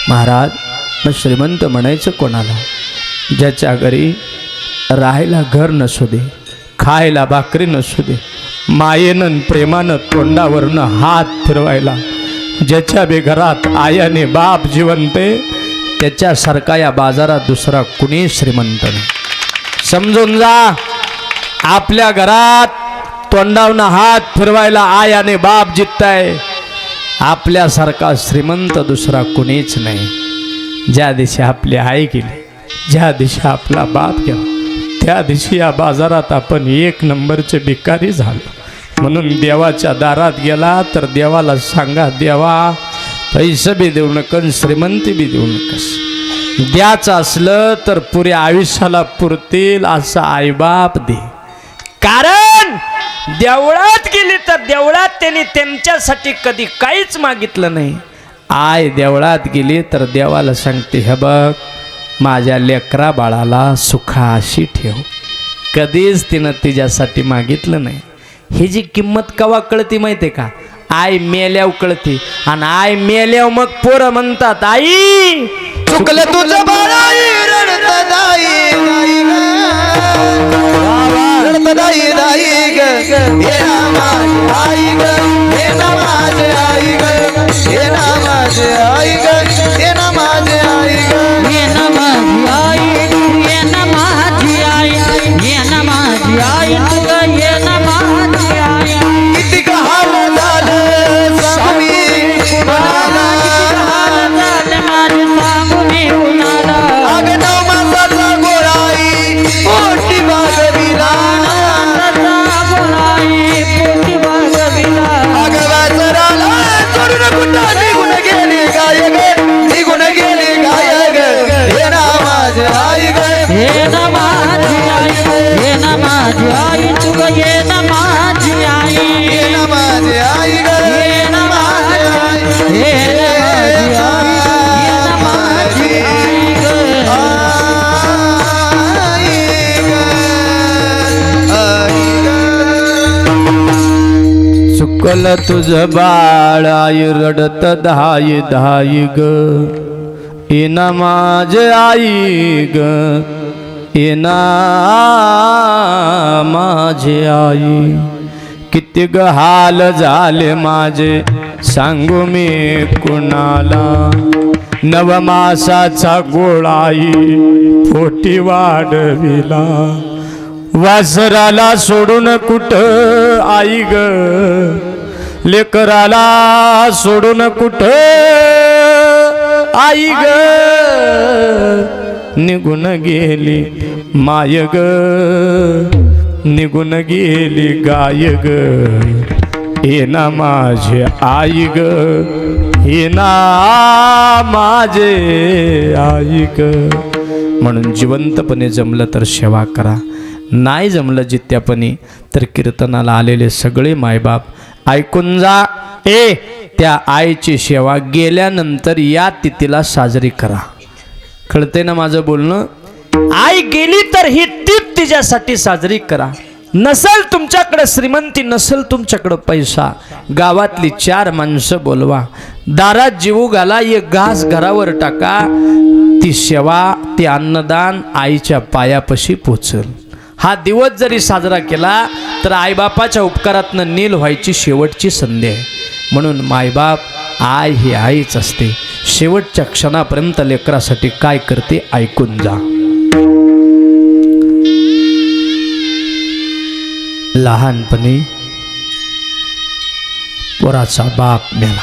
महाराज, मग श्रीमंत म्हणायचं कोणाला? ज्याच्या घरी राहायला घर नसू दे, खायला भाकरी नसू दे, मायेनं प्रेमानं तोंडावरनं हात फिरवायला ज्याच्या बी घरात आई आणि बाप जिवंते, त्याच्यासारखा या बाजारात दुसरा कुणी श्रीमंत नाही. समजून जा, आपल्या घरात तोंडावरनं हात फिरवायला आई आणि बाप जितताय, आपल्यासारखा श्रीमंत दुसरा कुणीच नाही. ज्या दिवशी आपली आई गेली, ज्या दिवशी आपला बाप गेला, त्या दिवशी या बाजारात आपण 1 नंबरचे भिकारी झालो. म्हणून देवाच्या दारात गेला तर देवाला सांगा, देवा पैसे बी देऊ नकन, श्रीमंती बी देऊ नकस, द्याचं असलं तर पुऱ्या आयुष्याला पुरतील असं आईबाप दे. कारण देवळात गेली तर देवळात त्यांनी त्यांच्यासाठी कधी काहीच मागितलं नाही. आय देवळात गेली तर देवाला सांगते, हे बघ माझ्या लेकरा बाळाला सुखाशी ठेव. कधीच तिनं तिच्यासाठी मागितलं नाही. ही जी किंमत कवा कळती माहिती का? आई मेल्याव कळती. आणि आई मेल्याव मग पोरं म्हणतात, आई चुकलं तुझं बाळाई रडत दाई रडत दाई दाई ग, हे ना माझी आई ग, हे ना माझी आई ग, हे ना माझी आई ग, हे ना माझी आई ग, ये ना माझी आई, ये ना माझी आई, ये ना माझी आई, तुझं ये ना माझी आई. किती हाल झालं स्वामी कुणाला, माझे सांगून कुणाला, अगं नऊ मासाचा गोळाई पोटी बागविला, पोटी बागविला, अगं वासराला सोडून कुठं निघून गेली गाय ग, निघून गेली गाय ग, हे ना माझी आई ग, ये ना माझी आई, ये ना माझी आई, तुझं ये ना माझी आई, हे ना माझी आई ग, ये ना माझी आई, ये ना माझी आई, ये ना माझी आई ग. चुकलं तुझं बाळ आई रडत धाई धाई ग, येना माझे आई ग, येना माझे आई. किती ग हाल झाले माझे सांगू मी कुणाला, नवमासाचा गोळाई पोटी वाढविला, वासराला सोडून कुठं आई ग, लेकराला सोडून कुठं आई ग, निघून गेली माय ग, निघून गेली गाय ग, ये ना माझे आई ग, ये ना माझे आई ग. म्हणून जिवंतपणे जमलं तर सेवा करा, नाही जमलं जित्यापणी तर कीर्तनाला आलेले सगळे मायबाप ऐकून जा. त्या आईची सेवा गेल्यानंतर या तिथीला साजरी करा. कळते ना माझं बोलणं? आई गेली तर ही तीच तिच्यासाठी साजरी करा. नसेल तुमच्याकडे श्रीमंती, नसेल तुमच्याकडे पैसा, गावातली 4 माणसं बोलवा, दारात जीव घाला, एक घास घरावर टाका. ती सेवा, ती अन्नदान आईच्या पायापाशी पोचल. हा दिवस जरी साजरा केला तर आईबापाच्या उपकारातनं नील व्हायची शेवटची संधी आहे. म्हणून मायबाप, आई ही आईच असते. शेवटच्या क्षणापर्यंत लेकरासाठी काय करते ऐकून जा. लहानपणी पोराचा बाप मेला.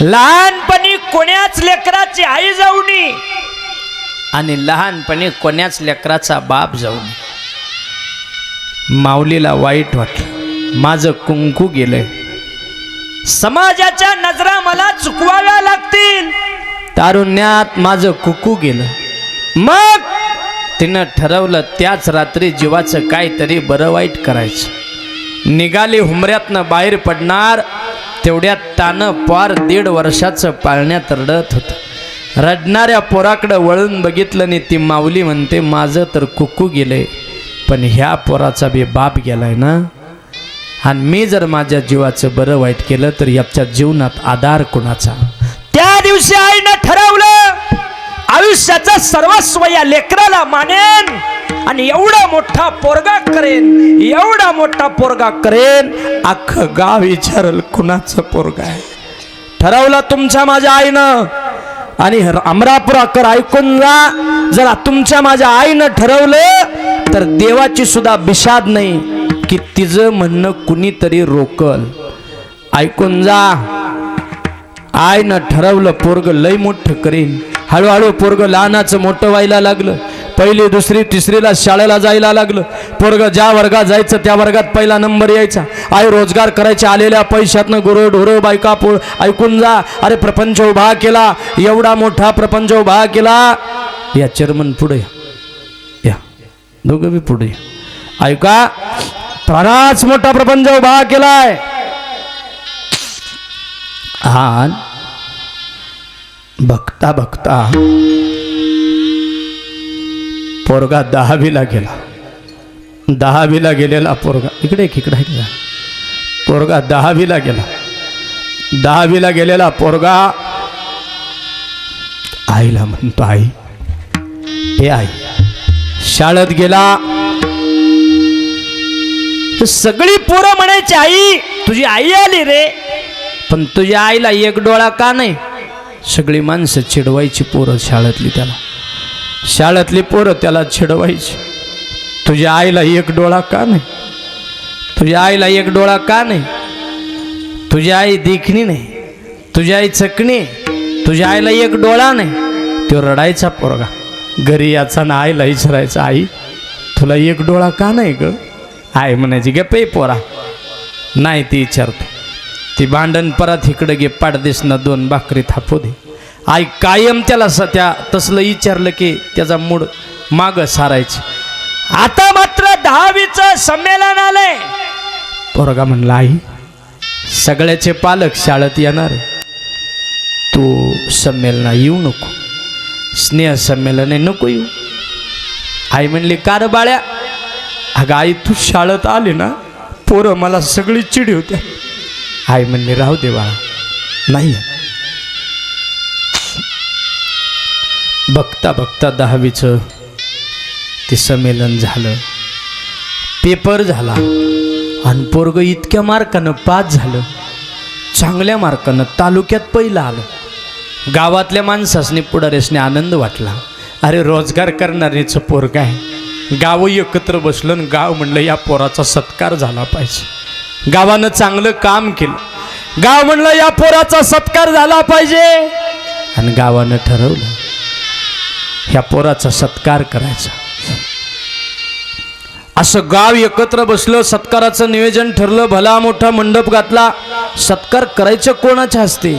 लहानपणी कोण्याच लेकराची आई जाऊनी आणि लहानपणी कोण्याच लेकराचा बाप जाऊन. माऊलीला वाईट वाटलं, माझं कुंकू गेलंय, समाजाच्या नजरा मला चुकवाव्या लागतील, तारुण्यात माझं कुकू गेलं. मग तिनं ठरवलं त्याच रात्री जीवाचं काहीतरी बरं वाईट करायचं. निघाली हुमऱ्यातनं बाहेर पडणार, तेवढ्यात तानं पार 1.5 वर्षाचं पाळण्यात रडत होतं. रडणाऱ्या पोराकडं वळून बघितलं आणि ती माऊली म्हणते, माझं तर कुकू गेलंय, पण ह्या पोराचा बी बाप गेलाय ना, आणि मी जर माझ्या जीवाचं बरं वाईट केलं तर याच्या जीवनात आधार कोणाचा. त्या दिवशी आईनं ठरवलं आयुष्याचं सर्वस्व या लेकराला मानेन आणि एवढा मोठा पोरगा करेन, एवढा मोठा पोरगा करेन, अख्खं गाव विचारल कुणाचं पोरगा आहे. ठरवलं तुमच्या माझ्या आईनं. आणि अमरापुराकर ऐकून जा, जर तुमच्या माझ्या आईनं ठरवलं तर देवाची सुद्धा बिशाद नाही की तिचं म्हणणं कुणीतरी रोकल. ऐकून जा. आईनं ठरवलं पोरग लय मोठं करीन. हळूहळू पोरग लहानाचं मोठं व्हायला लागलं. 1ली, 2री, 3रीला शाळेला जायला लागलं. पोरग ज्या वर्गात जायचं त्या वर्गात पहिला नंबर यायचा. आई रोजगार करायच्या आलेल्या पैशातनं गुरं ढोरं बायका पोळ. ऐकून जा. अरे प्रपंच उभा केला, एवढा मोठा प्रपंच उभा केला. या चेअरमन पुढे या, दोघं बी पुढे या. ऐका, फारच मोठा प्रपंच उभा केलाय. हा बघता बघता पोरगा 10वीला गेला. 10वीला गेलेला पोरगा, इकडे पोरगा 10वीला गेला. 10वीला गेलेला पोरगा आईला म्हणतो, आई हे आई. शाळेत गेला. सगळी पोरं म्हणायची, आई तुझी आई आली रे, पण तुझ्या आईला एक डोळा का नाही. सगळी माणसं चिडवायची पोरं शाळेतली त्याला. शाळेतली पोरं त्याला चिडवायची, तुझ्या आईला एक डोळा का नाही, तुझ्या आईला एक डोळा का नाही, तुझी आई देखणी नाही, तुझी आई चकणी, तुझ्या आईला एक डोळा नाही. तो रडायचा पोरगा. घरी याचा ना आईला विचारायचा, आई तुला एक डोळा का नाही ग. आई म्हणायची, गे पे पोरा नाही. ती विचारतो, ती भांडण परत इकडे गे, पाडदेस ना 2 भाकरी थापू दे. आई कायम त्याला त्या तसलं विचारलं की त्याचा मूड माग सारायची. आता मात्र 10वीचं संमेलन आलंय. पोरगा म्हणला, आई सगळ्याचे पालक शाळेत येणार, तू संमेलना येऊ नको, स्नेह संमेलन आहे नको येऊ. आई म्हणली, का रे बाळ्या. अगं आई तू शाळेत आली ना, पोरं मला सगळी चिडी होत्या. आई म्हणली, राहू दे बाळा, नाही. बघता बघता 10वीचं ते संमेलन झालं, पेपर झाला आणि पोरगं इतक्या मार्कानं पास झालं, चांगल्या मार्कानं तालुक्यात पहिलं आलं. गावातल्या माणसासनी पुढाऱ्यासनी आनंद वाटला. अरे रोजगार करणारीचं पोरगं आहे. गाव एकत्र बसलं आणि गाव म्हणलं या पोराचा सत्कार झाला पाहिजे. गावानं चांगलं काम केलं. गाव म्हणलं या पोराचा सत्कार झाला पाहिजे. आणि गावानं ठरवलं ह्या पोराचा सत्कार करायचा. असं गाव एकत्र बसलं, सत्काराचं नियोजन ठरलं, भला मोठा मंडप घातला. सत्कार करायचं कोणाच्या हस्ते?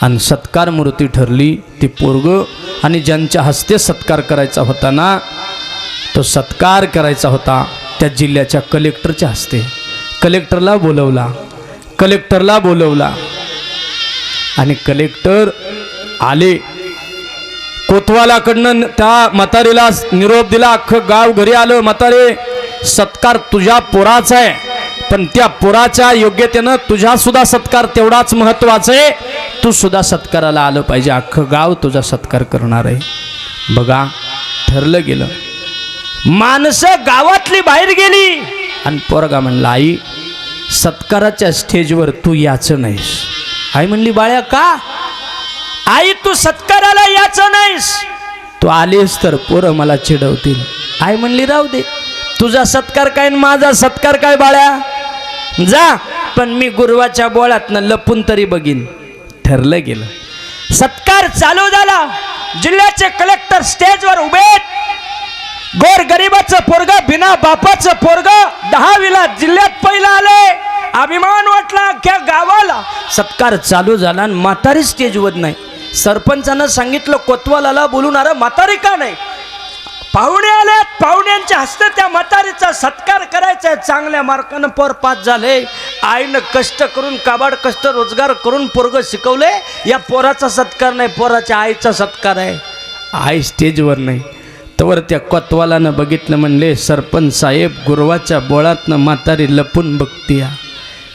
आणि सत्कार मूर्ती ठरली ती पोरग. आणि ज्यांच्या हस्ते सत्कार करायचा होता ना, तो सत्कार करायचा होता त्या जिल्ह्याच्या कलेक्टरच्या हस्ते. कलेक्टरला बोलवला आणि कलेक्टर आले. कोतवालाकडनं त्या म्हातारीला निरोप दिला. अख्खं गाव घरी आलं. म्हातारे, सत्कार तुझ्या पोराचा आहे, पण त्या पोराच्या योग्यतेनं तुझा सुद्धा सत्कार तेवढाच महत्वाचा आहे. तू सुद्धा सत्काराला आलं पाहिजे. अख्खं गाव तुझा सत्कार करणार आहे. बघा, ठरलं गेलं. माणसं गावातली बाहेर गेली आणि पोरगा म्हणला, आई सत्काराच्या स्टेजवर तू याचं नाहीस. आई म्हणली, बाळ्या का? आई तू सत्काराला याचं नाहीस. तू आलीस तर पोरं मला चिडवतील. आई म्हणली, राहू दे, तुझा सत्कार काय माझा सत्कार काय बाळ्या, जा, पण मी गुरुवाच्या बोळातनं लपून तरी बघीन. ठरलं गेलं. सत्कार चालू झाला. जिल्ह्याचे कलेक्टर स्टेजवर उभे. गोर गरीबाचं पोरग, बिना बापाचं पोरग 10वीला जिल्ह्यात पहिला आले. अभिमान वाटला अख्ख्या गावाला. सत्कार चालू झाला आणि म्हातारी स्टेजवर नाही. सरपंचानं सांगितलं कोतवालाला बोलून, अरे म्हातारी का नाही? पाहुणे आले, पाहुण्यांच्या हस्ते त्या म्हातारीचा सत्कार करायचा. चांगल्या मार्कानं पोर पास झाले. आईनं कष्ट करून, काबाड कष्ट रोजगार करून पोरग शिकवले. या पोराचा सत्कार नाही, पोराच्या आईचा सत्कार आहे. आई स्टेजवर नाही. तवर त्या कोतवालानं बघितलं, म्हणले, सरपंच साहेब, गुरुवाच्या बोळातनं म्हातारी लपून बघतीया.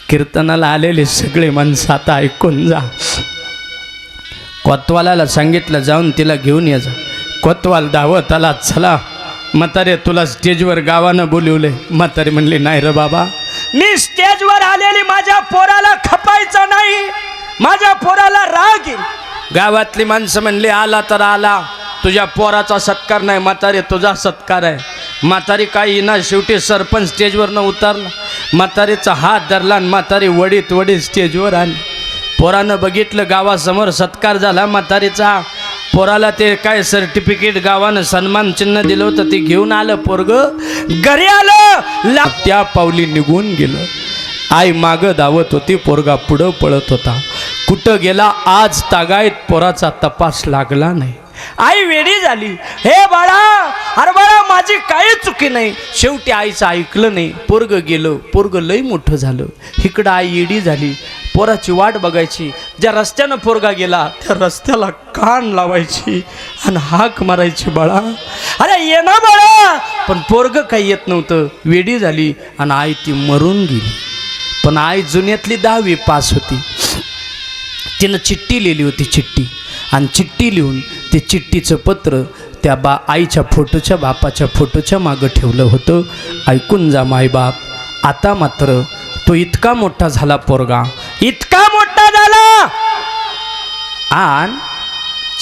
कीर्तनाला आलेले सगळे माणसं आता ऐकून जा. कोतवालाला सांगितलं, जाऊन तिला घेऊन या. जा. कोतवाल धावत आला. चला म्हातारे, तुला स्टेजवर गावानं बोलवले. म्हातारी म्हणली, नाही रे बाबा, मी स्टेजवर आलेली माझ्या पोराला खपायचं नाही, माझ्या पोराला राग येईल. गावातली माणसं म्हणली, आला तर आला, तुझ्या पोराचा सत्कार नाही, म्हातारे तुझा सत्कार आहे. म्हातारी काही ना, शेवटी सरपंच स्टेजवरनं उतरला. म्हातारीचा हात धरला आणि म्हातारी वडीत स्टेजवर आली. पोरानं बघितलं, गावासमोर सत्कार झाला म्हातारीचा. पोराला ते काय सर्टिफिकेट, गावानं सन्मान चिन्ह दिलं होतं, ते घेऊन आलं. पोरग घरी आलं. त्या पावली निघून गेलं. आई मागं धावत होती, पोरगा पुढं पळत होता. कुठं गेला आज तागायत पोराचा तपास लागला नाही. आई वेडी झाली. हे बाळा, अरे बाळा, माझी काही चुकी नाही. शेवटी आईचं ऐकलं नाही. पोरग गेलं. पोरग लई मोठं झालं. इकडं आई येडी झाली. पोराची वाट बघायची. ज्या रस्त्यानं पोरगा गेला त्या रस्त्याला कान लावायची आणि हाक मारायची, बाळा, अरे ये ना बाळा. पण पोरग काही येत नव्हतं. वेडी झाली आणि आई ती मरून गेली. पण आई जुन्यातली 10वी पास होती. तिनं चिठ्ठी लिहिली होती, चिठ्ठी. आणि चिठ्ठी लिहून ते चिठ्ठीचं पत्र त्या आईच्या फोटोच्या, बापाच्या फोटोच्या मागं ठेवलं होतं. ऐकून जा मायबाप, आता मात्र तो इतका मोठा झाला, पोरगा इतका मोठा झाला. आणि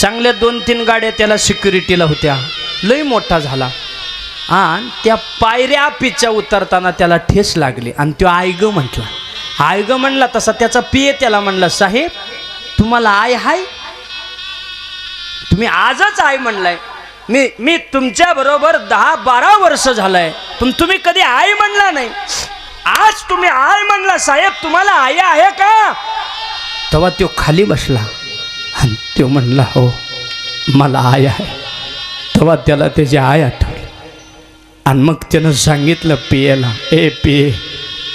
चांगल्या 2-3 गाड्या त्याला सिक्युरिटीला होत्या. लई मोठा झाला. आणि त्या पायऱ्या पिच्या उतरताना त्याला ठेस लागली. आणि तो आयग म्हटला. आयग म्हणला तसा त्याचा पिये त्याला म्हणला, साहेब तुम्हाला आय हाय? तुम्ही आजच आय म्हणलाय. मी तुमच्या बरोबर 10-12 वर्ष झालंय, पण तुम्ही कधी आय म्हणला नाही. आज तुम्ही आय म्हणला. साहेब तुम्हाला आई आहे का? तेव्हा तो खाली बसला आणि तो म्हणला, हो मला आय आहे. तेव्हा त्याला त्याची आय आठवली. आणि मग त्यानं सांगितलं पियेला, ए पिये,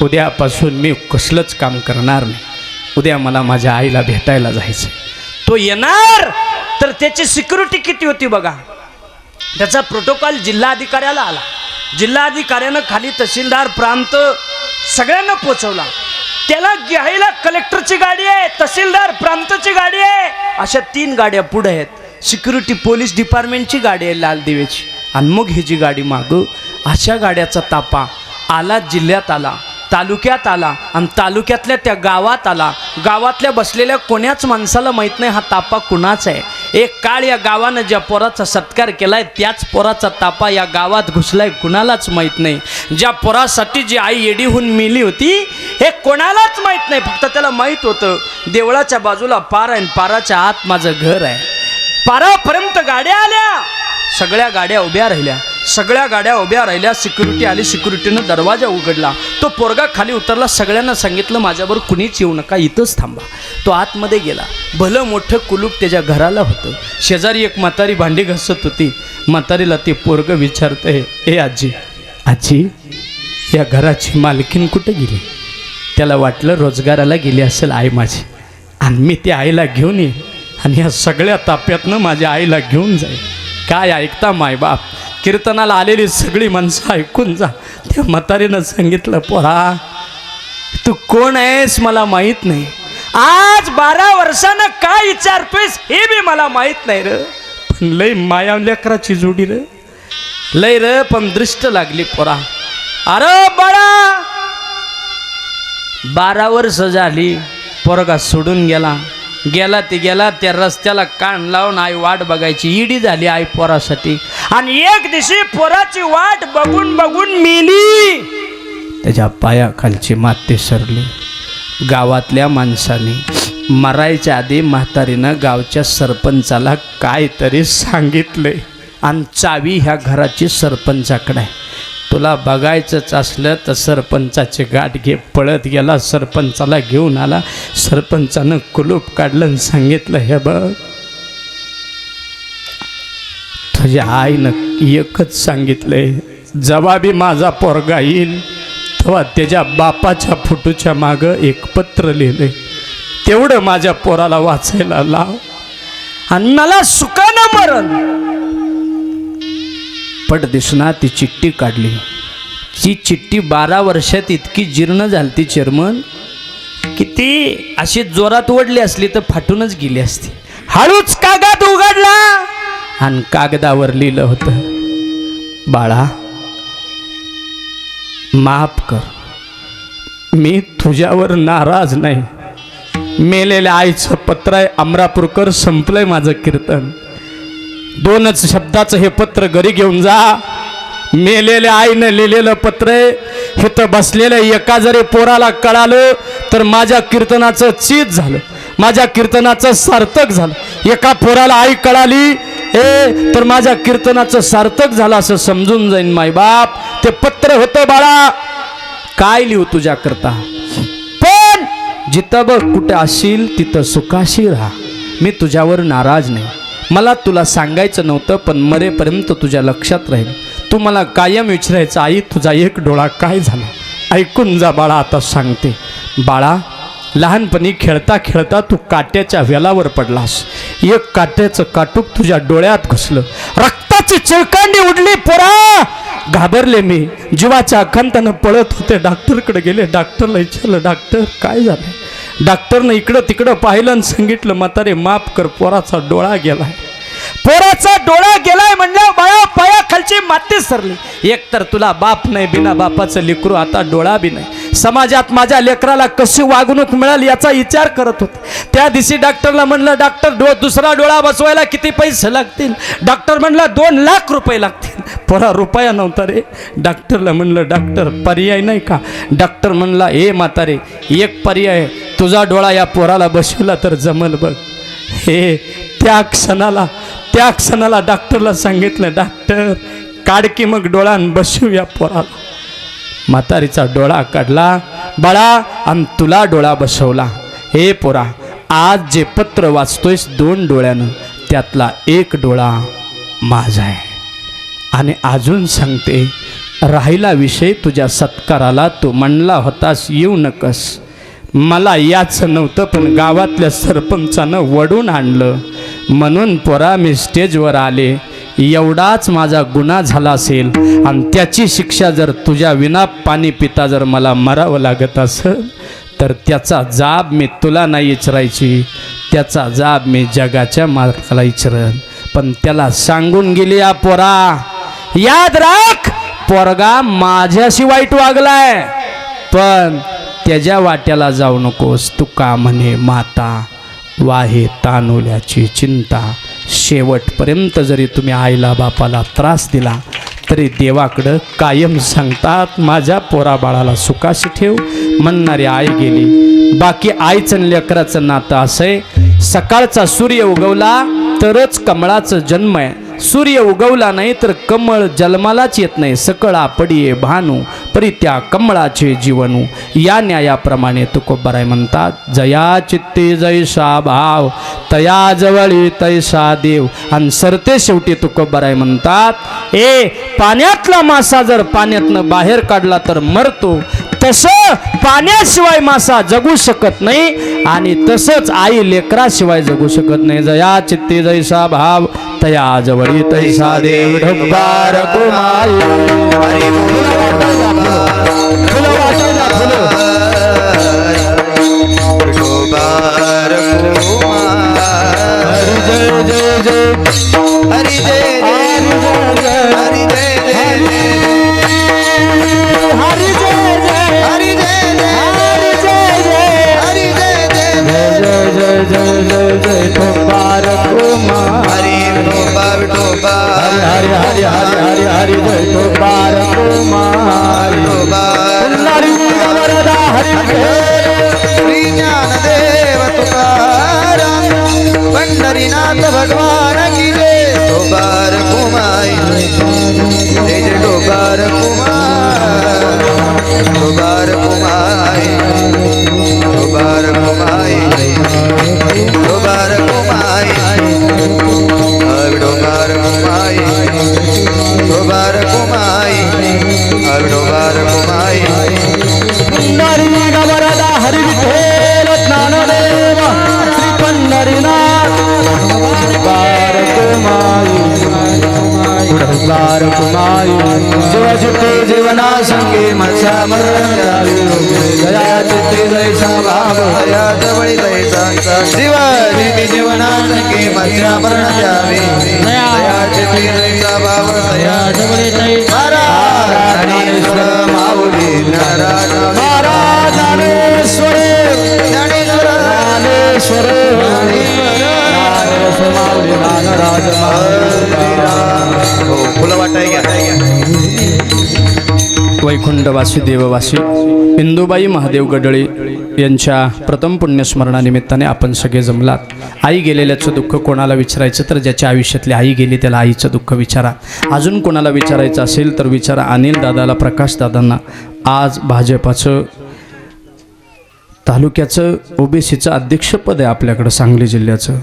उद्यापासून मी कसलंच काम करणार नाही. उद्या मला माझ्या आईला भेटायला जायचं. तो येणार तर त्याची सिक्युरिटी किती होती बघा. त्याचा प्रोटोकॉल जिल्हाधिकाऱ्याला आला. जिल्हाधिकाऱ्यानं खाली तहसीलदार, प्रांत सगळ्यांना पोचवला. त्याला घ्यायला कलेक्टरची गाडी आहे, तहसीलदार, प्रांतची गाडी आहे, अशा 3 गाड्या पुढे आहेत. सिक्युरिटी पोलीस डिपार्टमेंटची गाडी आहे लाल दिवेची. आणि मग ही जी गाडी मागं, अशा गाड्याचा तापा आला, जिल्ह्यात आला, तालुक्यात आला आणि तालुक्यातल्या त्या गावात आला. गावातल्या बसलेल्या कोण्याच माणसाला माहीत नाही हा तापा कुणाचा आहे. एक काळ या गावानं ज्या पोराचा सत्कार केलाय त्याच पोराचा तापा या गावात घुसलाय कुणालाच माहीत नाही. ज्या पोरासाठी जी आई येडी होऊन मेली होती हे कोणालाच माहीत नाही. फक्त त्याला माहीत होतं देवळाच्या बाजूला पार आहे, पाराच्या आत माझं घर आहे. पारापर्यंत गाड्या आल्या, सगळ्या गाड्या उभ्या राहिल्या, सगळ्या गाड्या उभ्या राहिल्या. सिक्युरिटी आली, सिक्युरिटीनं दरवाजा उघडला. तो पोरगा खाली उतरला, सगळ्यांना सांगितलं माझ्याबरोबर कुणीच येऊ नका, इथंच थांबा. तो आतमध्ये गेला. भलं मोठं कुलूप त्याच्या घराला होतं. शेजारी एक म्हातारी भांडी घासत होती. म्हातारीला ते पोरगं विचारतंय, ए आजी, आजी या घराची मालकीन कुठे गेली? त्याला वाटलं रोजगाराला गेली असेल आई माझी, आणि मी त्या आईला घेऊन ये आणि ह्या सगळ्या ताप्यातनं माझ्या आईला घेऊन जाईल. काय ऐकता मायबाप? कीर्तनाला आलेली सगळी माणसं ऐकून जा. त्या म्हातारीनं सांगितलं, पोरा तू कोण आहेस मला माहीत नाही. आज 12 वर्षानं काय विचारतोयस हे बी मला माहीत नाही र. पण लय माया लेकराची जोडी र, लय र. पण दृष्ट लागली पोरा. अरे बाळा 12 वर्ष झाली पोरगा सोडून गेला. गेला ते गेला. त्या रस्त्याला कान लावून आई वाट बघायची. इडी झाली आई पोरासाठी. आणि एक दिवशी पोराची वाट बघून बघून मेली. त्याच्या पायाखालची माती सरली. गावातल्या माणसाने मरायच्या आधी म्हातारीनं गावच्या सरपंचाला काहीतरी सांगितले, आणि चावी ह्या घराची सरपंचाकडे आहे. तुला बघायचंच असलं तर सरपंचाचे गाठ घे. पळत गेला, सरपंचाला घेऊन आला. सरपंचानं कुलूप काढलं आणि सांगितलं, हे बघ तुझ्या आईनं एकच सांगितलंय, जवाबी माझा पोरगा येईल तेव्हा त्याच्या बापाच्या फोटोच्या मागं एक पत्र लिहिलंय, तेवढं माझ्या पोराला वाचायला लाव आणि मला सुखानं मरण. पट दिसना ती चिठ्ठी काढली. ती चिठ्ठी 12 वर्षात इतकी जीर्ण झालती चेअरमन, किती अशी जोरात ओढली असली तर फाटूनच गेली असती. हळूच कागद उघडला आणि कागदावर लिहिलं होतं, बाळा माफ कर, मी तुझ्यावर नाराज नाही. मेलेल्या आईचं पत्र आहे, अमरापूरकर. संपलंय माझं कीर्तन. 2च शब्दाचं हे पत्र घरी घेऊन जा. मेलेल्या आईनं लिहिलेलं पत्र आहे. हे तर बसलेलं एका जरी पोराला कळालं तर माझ्या कीर्तनाचं चीज झालं, माझ्या कीर्तनाचं सार्थक झालं. एका पोराला आई कळाली तर माझ्या कीर्तनाचं सार्थक झालं असं समजून जाईन मायबाप. ते पत्र होतं, बाळा काय लिहू तुझ्याकरता, पण जिथं बघ कुठे असशील तिथं सुखाशी राहा. मी तुझ्यावर नाराज नाही. मला तुला सांगायचं नव्हतं, पण मरेपर्यंत तुझ्या लक्षात राहील. तू मला कायम विचारायचं, आई तुझा एक डोळा काय झाला. ऐकून जा बाळा, आता सांगते. बाळा लहानपणी खेळता खेळता तू काट्याच्या वेलावर पडलास. एक काट्याचं काटूक तुझ्या डोळ्यात घुसलं, रक्ताची चिळकांडी उडली. पोरा घाबरले मी, जीवाच्या आकांतानं पळत होते. डॉक्टरकडे गेले. डॉक्टरला विचारलं, डॉक्टर काय झालं? डॉक्टरनं इकडं तिकडं पाहिलं आणि सांगितलं, म्हातारे माफ कर, पोराचा डोळा गेलाय. पोराचा डोळा गेलाय म्हणलं बाळा पायाखालची माती सरली. एक तर तुला बाप नाही, बिना बापाचं लेकरू, आता डोळा बी नाही. समाजात माझ्या लेकराला कशी वागणूक मिळेल याचा विचार करत होते. त्या दिवशी डॉक्टरला म्हणलं, डॉक्टर दुसरा डोळा बसवायला किती पैसे लागतील? डॉक्टर म्हणलं 2 लाख रुपये लागतील. पोरा रुपया नव्हता रे. डॉक्टरला म्हणलं, डॉक्टर पर्याय नाही का? डॉक्टर म्हणला, ए म्हातारे एक पर्याय, तुझा डोळा या पोराला बसवला तर जमल बघ. हे त्या क्षणाला डॉक्टरला सांगितलं, डॉक्टर काढ की मग डोळा आणि बसू या पोराला. म्हातारीचा डोळा काढला बाळा आणि तुला डोळा बसवला. हे पोरा आज जे पत्र वाचतोयस 2 डोळ्यानं, त्यातला 1 डोळा माझा आहे. आणि अजून सांगते, राहिला विषय तुझ्या सत्काराला. तू म्हणला होतास येऊ नकस, मला याचं नव्हतं, पण गावातल्या सरपंचानं वडून आणलं म्हणून पोरा मी स्टेजवर आले. एवढाच माझा गुन्हा झाला असेल आणि त्याची शिक्षा जर तुझ्या विना पाणी पिता जर मला मरावं लागत असेल तर त्याचा जाब मी तुला नाही विचारायची, त्याचा जाब मी जगाच्या मालकाला विचारन. पण त्याला सांगून गेली या पोरा, याद राख पोरगा माझ्याशी वाईट वागलाय, पण त्याच्या वाट्याला जाऊ नकोस. तुका म्हणे माता वाहे तानुल्याची चिंता. शेवटपर्यंत जरी तुम्ही आईला बापाला त्रास दिला तरी देवाकडं कायम सांगतात माझ्या पोरा बाळाला सुखाशी ठेव म्हणणारी आई गेली. बाकी आईचं आणि लेकराचं नातं असं आहे, सकाळचा सूर्य उगवला तरच कमळाचं जन्म आहे, सूर्य उगवला नाही तर कमळ जन्मालाच येत नाही. सकळा पडिये भानू परी त्या कमळाचे जीवनू, या न्यायाप्रमाणे तुकोबाराय म्हणतात, जया चित्ते जैसा भाव तया जवळी तैसा देव. आणि सरते शेवटी तुकोबाराय म्हणतात, पाण्यातला मासा जर पाण्यातनं बाहेर काढला तर मरतो, तसं पाण्याशिवाय मासा जगू शकत नाही आणि तसंच आई लेकराशिवाय जगू शकत नाही. जया चित्ते जैसा भाव तया जवळी तैसा देव. ढोबार कुमाई हरी जय जय हरी जय हरी जय जय हरी जय हरी जय जय हरी जय जय जय जय जय जय ढोबार कुमाई. हरी विठोबा विठोबा हरी हरी हरी हरी हरी जय ढोबार कुमाई. हरी वरदा हरी श्री ज्ञानदेव तुकाराम पंढरीनाथ भगवान की जय. ढोबार कुमाई जय जय ढोबार कुमार. ढोबार कुमाई ढोबार कुमाई ढोबार कुमाई ढोबार कुमाई ढोबार कुमाई ढोबार कुमाई. पंढरी वरदा हरी विठ्ठल ज्ञानदेव श्री पंढरीनाथ ढोबार कुमाई. ढोबार कुमाई जीवा चित्ते जीवना संगे मत्स्या मरण जावी. जया चित्ते जैसा भाव दया जवळी तैसा शिवाजी जीवना संगे मत्स्या मरण जावे. दयाचे फिरैसा भाव दया जवळे ताई महाराज ज्ञानेश्वर माऊली नारायण महाराज ज्ञानेश्वर ज्ञानेश्वर ज्ञानेश्वर ज्ञानेश्वर माऊली नागराज हो फुलं वाटाय घ्या. वैकुंठवासी देववासी इंदुबाई महादेव गडळे यांच्या प्रथम पुण्यस्मरणानिमित्ताने आपण सगळे जमलात. आई गेलेल्याचं दुःख कोणाला विचारायचं तर ज्याच्या आयुष्यातली आई गेली त्याला आईचं दुःख विचारा. अजून कोणाला विचारायचं असेल तर विचारा अनिल दादाला, प्रकाश दादांना. आज भाजपाचं तालुक्याचं ओबीसीचं अध्यक्षपद आहे आपल्याकडं सांगली जिल्ह्याचं,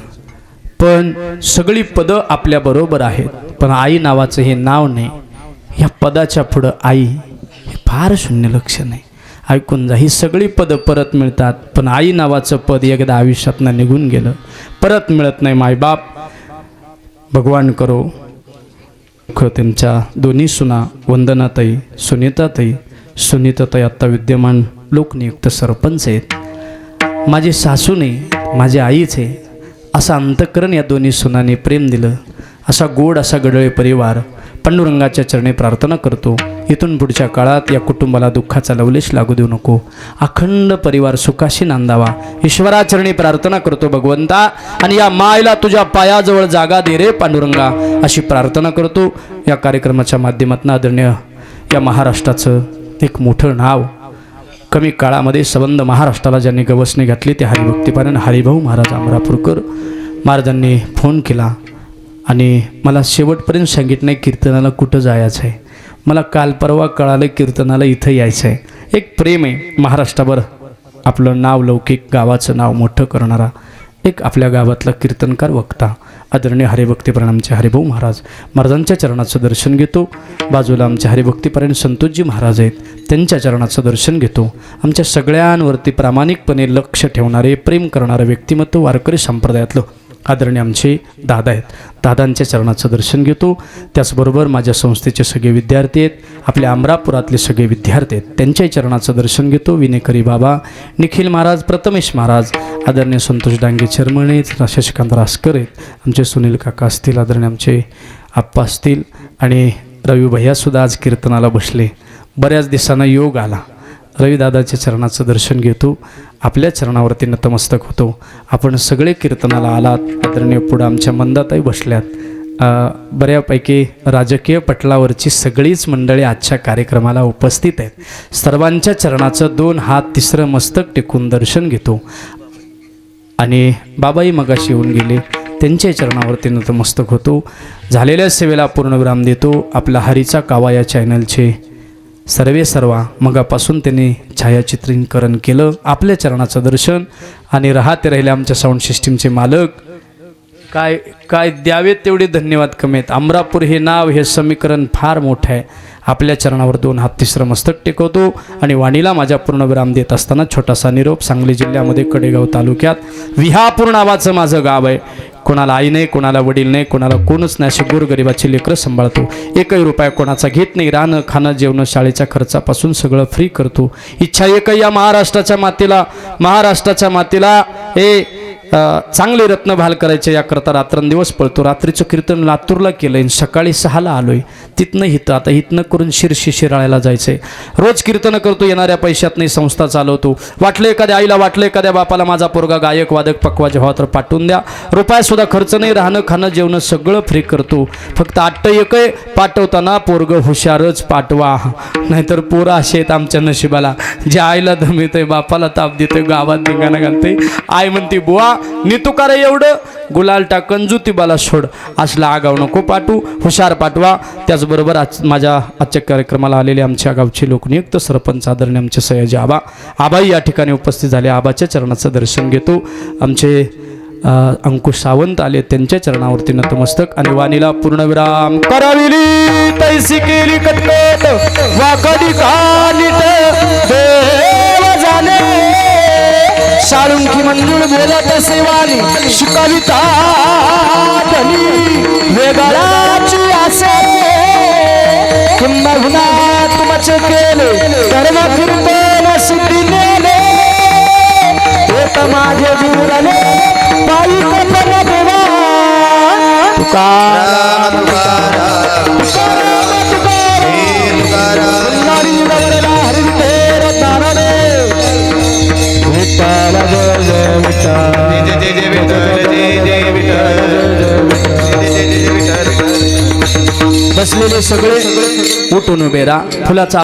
पण सगळी पदं आपल्याबरोबर आहेत, पण आई नावाचं हे नाव नाही. या पदाच्या पुढं आई हे फार शून्य लक्षण आहे. ऐकून जा, ही सगळी पदं परत मिळतात, पण आई नावाचं पद एकदा आयुष्यातनं निघून गेलं परत मिळत नाही. मायबाप भगवान करो. त्यांच्या दोन्ही सुना वंदनाताई, सुनीताताई. सुनीताताई आत्ता विद्यमान लोकनियुक्त सरपंच आहेत. माझी सासू नाही, माझी आईच आहे. असं अंतःकरण या दोन्ही सुनांनी प्रेम दिलं. असा गोड असा गडळे परिवार. पांडुरंगाच्या चरणी प्रार्थना करतो, इथून पुढच्या काळात या कुटुंबाला दुःखाचा लवलेश लागू देऊ नको. अखंड परिवार सुखाशी नांदावा ईश्वराचरणी प्रार्थना करतो भगवंता. आणि या मायला तुझ्या पायाजवळ जागा दे रे पांडुरंगा, अशी प्रार्थना करतो. या कार्यक्रमाच्या माध्यमातून आदरणीय या महाराष्ट्राचं एक मोठं नाव कमी काळामध्ये संबंध महाराष्ट्राला ज्यांनी गवसणी घातली ते हरिभक्तीपारायण हरिभाऊ महाराज अमरापूरकर महाराजांनी फोन केला आणि मला शेवटपर्यंत सांगितलं नाही कीर्तनाला कुठं जायचं आहे. मला काल परवा कळालं कीर्तनाला इथं यायचं आहे. एक प्रेम आहे महाराष्ट्रावर आपलं नाव लौकिक गावाचं नाव मोठं करणारा एक आपल्या गावातला कीर्तनकार वक्ता आदरणीय हरिभक्तीपरायण आमचे हरिभाऊ महाराज. महाराजांच्या चरणाचं दर्शन घेतो. बाजूला आमचे हरिभक्तीपरायण संतोषजी महाराज आहेत, त्यांच्या चरणाचं दर्शन घेतो. आमच्या सगळ्यांवरती प्रामाणिकपणे लक्ष ठेवणारे प्रेम करणारं व्यक्तिमत्व वारकरी संप्रदायातलं आदरणीय आमचे दादा आहेत, दादांच्या चरणाचं दर्शन घेतो. त्याचबरोबर माझ्या संस्थेचे सगळे विद्यार्थी आहेत, आपल्या अमरापुरातले सगळे विद्यार्थी आहेत, त्यांच्याही चरणाचं दर्शन घेतो. विनेकरी बाबा, निखिल महाराज, प्रथमेश महाराज, आदरणीय संतोष डांगे चर्मणे, शशिकांत रासकर आहेत, आमचे सुनील काका असतील, आदरणीय आमचे आप्पा असतील आणि रवी भैयासुद्धा आज कीर्तनाला बसले. बऱ्याच दिवसांना योग आला. रविदादाच्या चरणाचं दर्शन घेतो. आपल्या चरणावरती नतमस्तक होतो. आपण सगळे कीर्तनाला आलात. आदरणीय पुढं आमच्या मंदाताई बसल्यात. बऱ्यापैकी राजकीय पटलावरची सगळीच मंडळी आजच्या कार्यक्रमाला उपस्थित आहेत. सर्वांच्या चरणाचं 2 हात 3रं मस्तक टेकून दर्शन घेतो. आणि बाबाई मगाशी येऊन गेले, त्यांच्या चरणावरती नतमस्तक होतो. झालेल्या सेवेला पूर्णविराम देतो. आपला हरीचा कावा या चॅनलचे सर्वा मगापासून त्यांनी छायाचित्रीकरण केलं. आपल्या चरणाचं दर्शन आणि राहते राहिले आमच्या साऊंड सिस्टीमचे मालक. काय काय द्यावेत तेवढे धन्यवाद कमी आहेत. अमरापूर हे नाव, हे समीकरण फार मोठं आहे. आपल्या चरणावर 2 हात 3रं मस्तक टेकवतो आणि वाणीला माझ्या पूर्णविराम देत असताना छोटासा निरोप. सांगली जिल्ह्यामध्ये कडेगाव तालुक्यात विहापूर नावाचं माझं गाव आहे. कोणाला आई नाही, कोणाला वडील नाही, कोणाला कोणच नाही, अशी गोरगरिबाची लेकरं सांभाळतो. 1ही रुपया कोणाचा घेत नाही. राहणं खाणं जेवणं शाळेच्या खर्चापासून सगळं फ्री करतो. इच्छा एकही या महाराष्ट्राच्या मातीला हे चांगले रत्नभाल करायचे याकरता रात्रंदिवस पळतो. रात्रीचं कीर्तन लातूरला केलं आहे, सकाळी 6ला आलोय. तिथनं हिथं आता हिथनं करून शिराळ्याला जायचंय. रोज कीर्तन करतो. येणाऱ्या पैशात नाही संस्था चालवतो. वाटलं एखाद्या आईला, वाटलं एखाद्या बापाला माझा पोरगा गायक वादक पक्वा जेव्हा तर पाठवून द्या. रुपयासुद्धा खर्च नाही. राहणं खाणं जेवणं सगळं फ्री करतो. फक्त 8 पाठवताना पोरग हुशारच पाठवा, नाहीतर पोरं असे आहेत आमच्या नशिबाला. ज्या आईला दम येतंय, बापाला ताप देतोय, गावात धिंगाणा घालते. आई म्हणते बुवा नीतू का रे एवढं, गुलाल टाकन जुतीबाला सोड. असला आगाव नको पाठवू, हुशार पाठवा. त्याचबरोबर माझ्या आजच्या कार्यक्रमाला आलेले आमच्या गावचे लोकनियुक्त सरपंच आदरणीय आमचे सयाजी आबाई या ठिकाणी उपस्थित झाले. आबाच्या चरणाचं दर्शन घेतो. आमचे अंकुश सावंत आले, त्यांच्या चरणावरती नतमस्तक आणि वाणीला पूर्णविराम. कराविली तैसी केली कटकट वा कधी कानिट देव जाणे. साळुंखी मंजूळ बोलत सेवानी शिकविता धनी वेगळाची आसे. किंबहुना तुमचे केले सर्व कीर्तन सिद्धी नेले. एक माझे जुळले पायी कपन देवा. तुकाराम तुकाराम नारी गवळला हरितेर तारणे. विठ्ठल जय जय विठ्ठल, जय जय विठ्ठल, जय जय विठ्ठल. बसलेले सगळे उठून उभे राहा. फुलाचा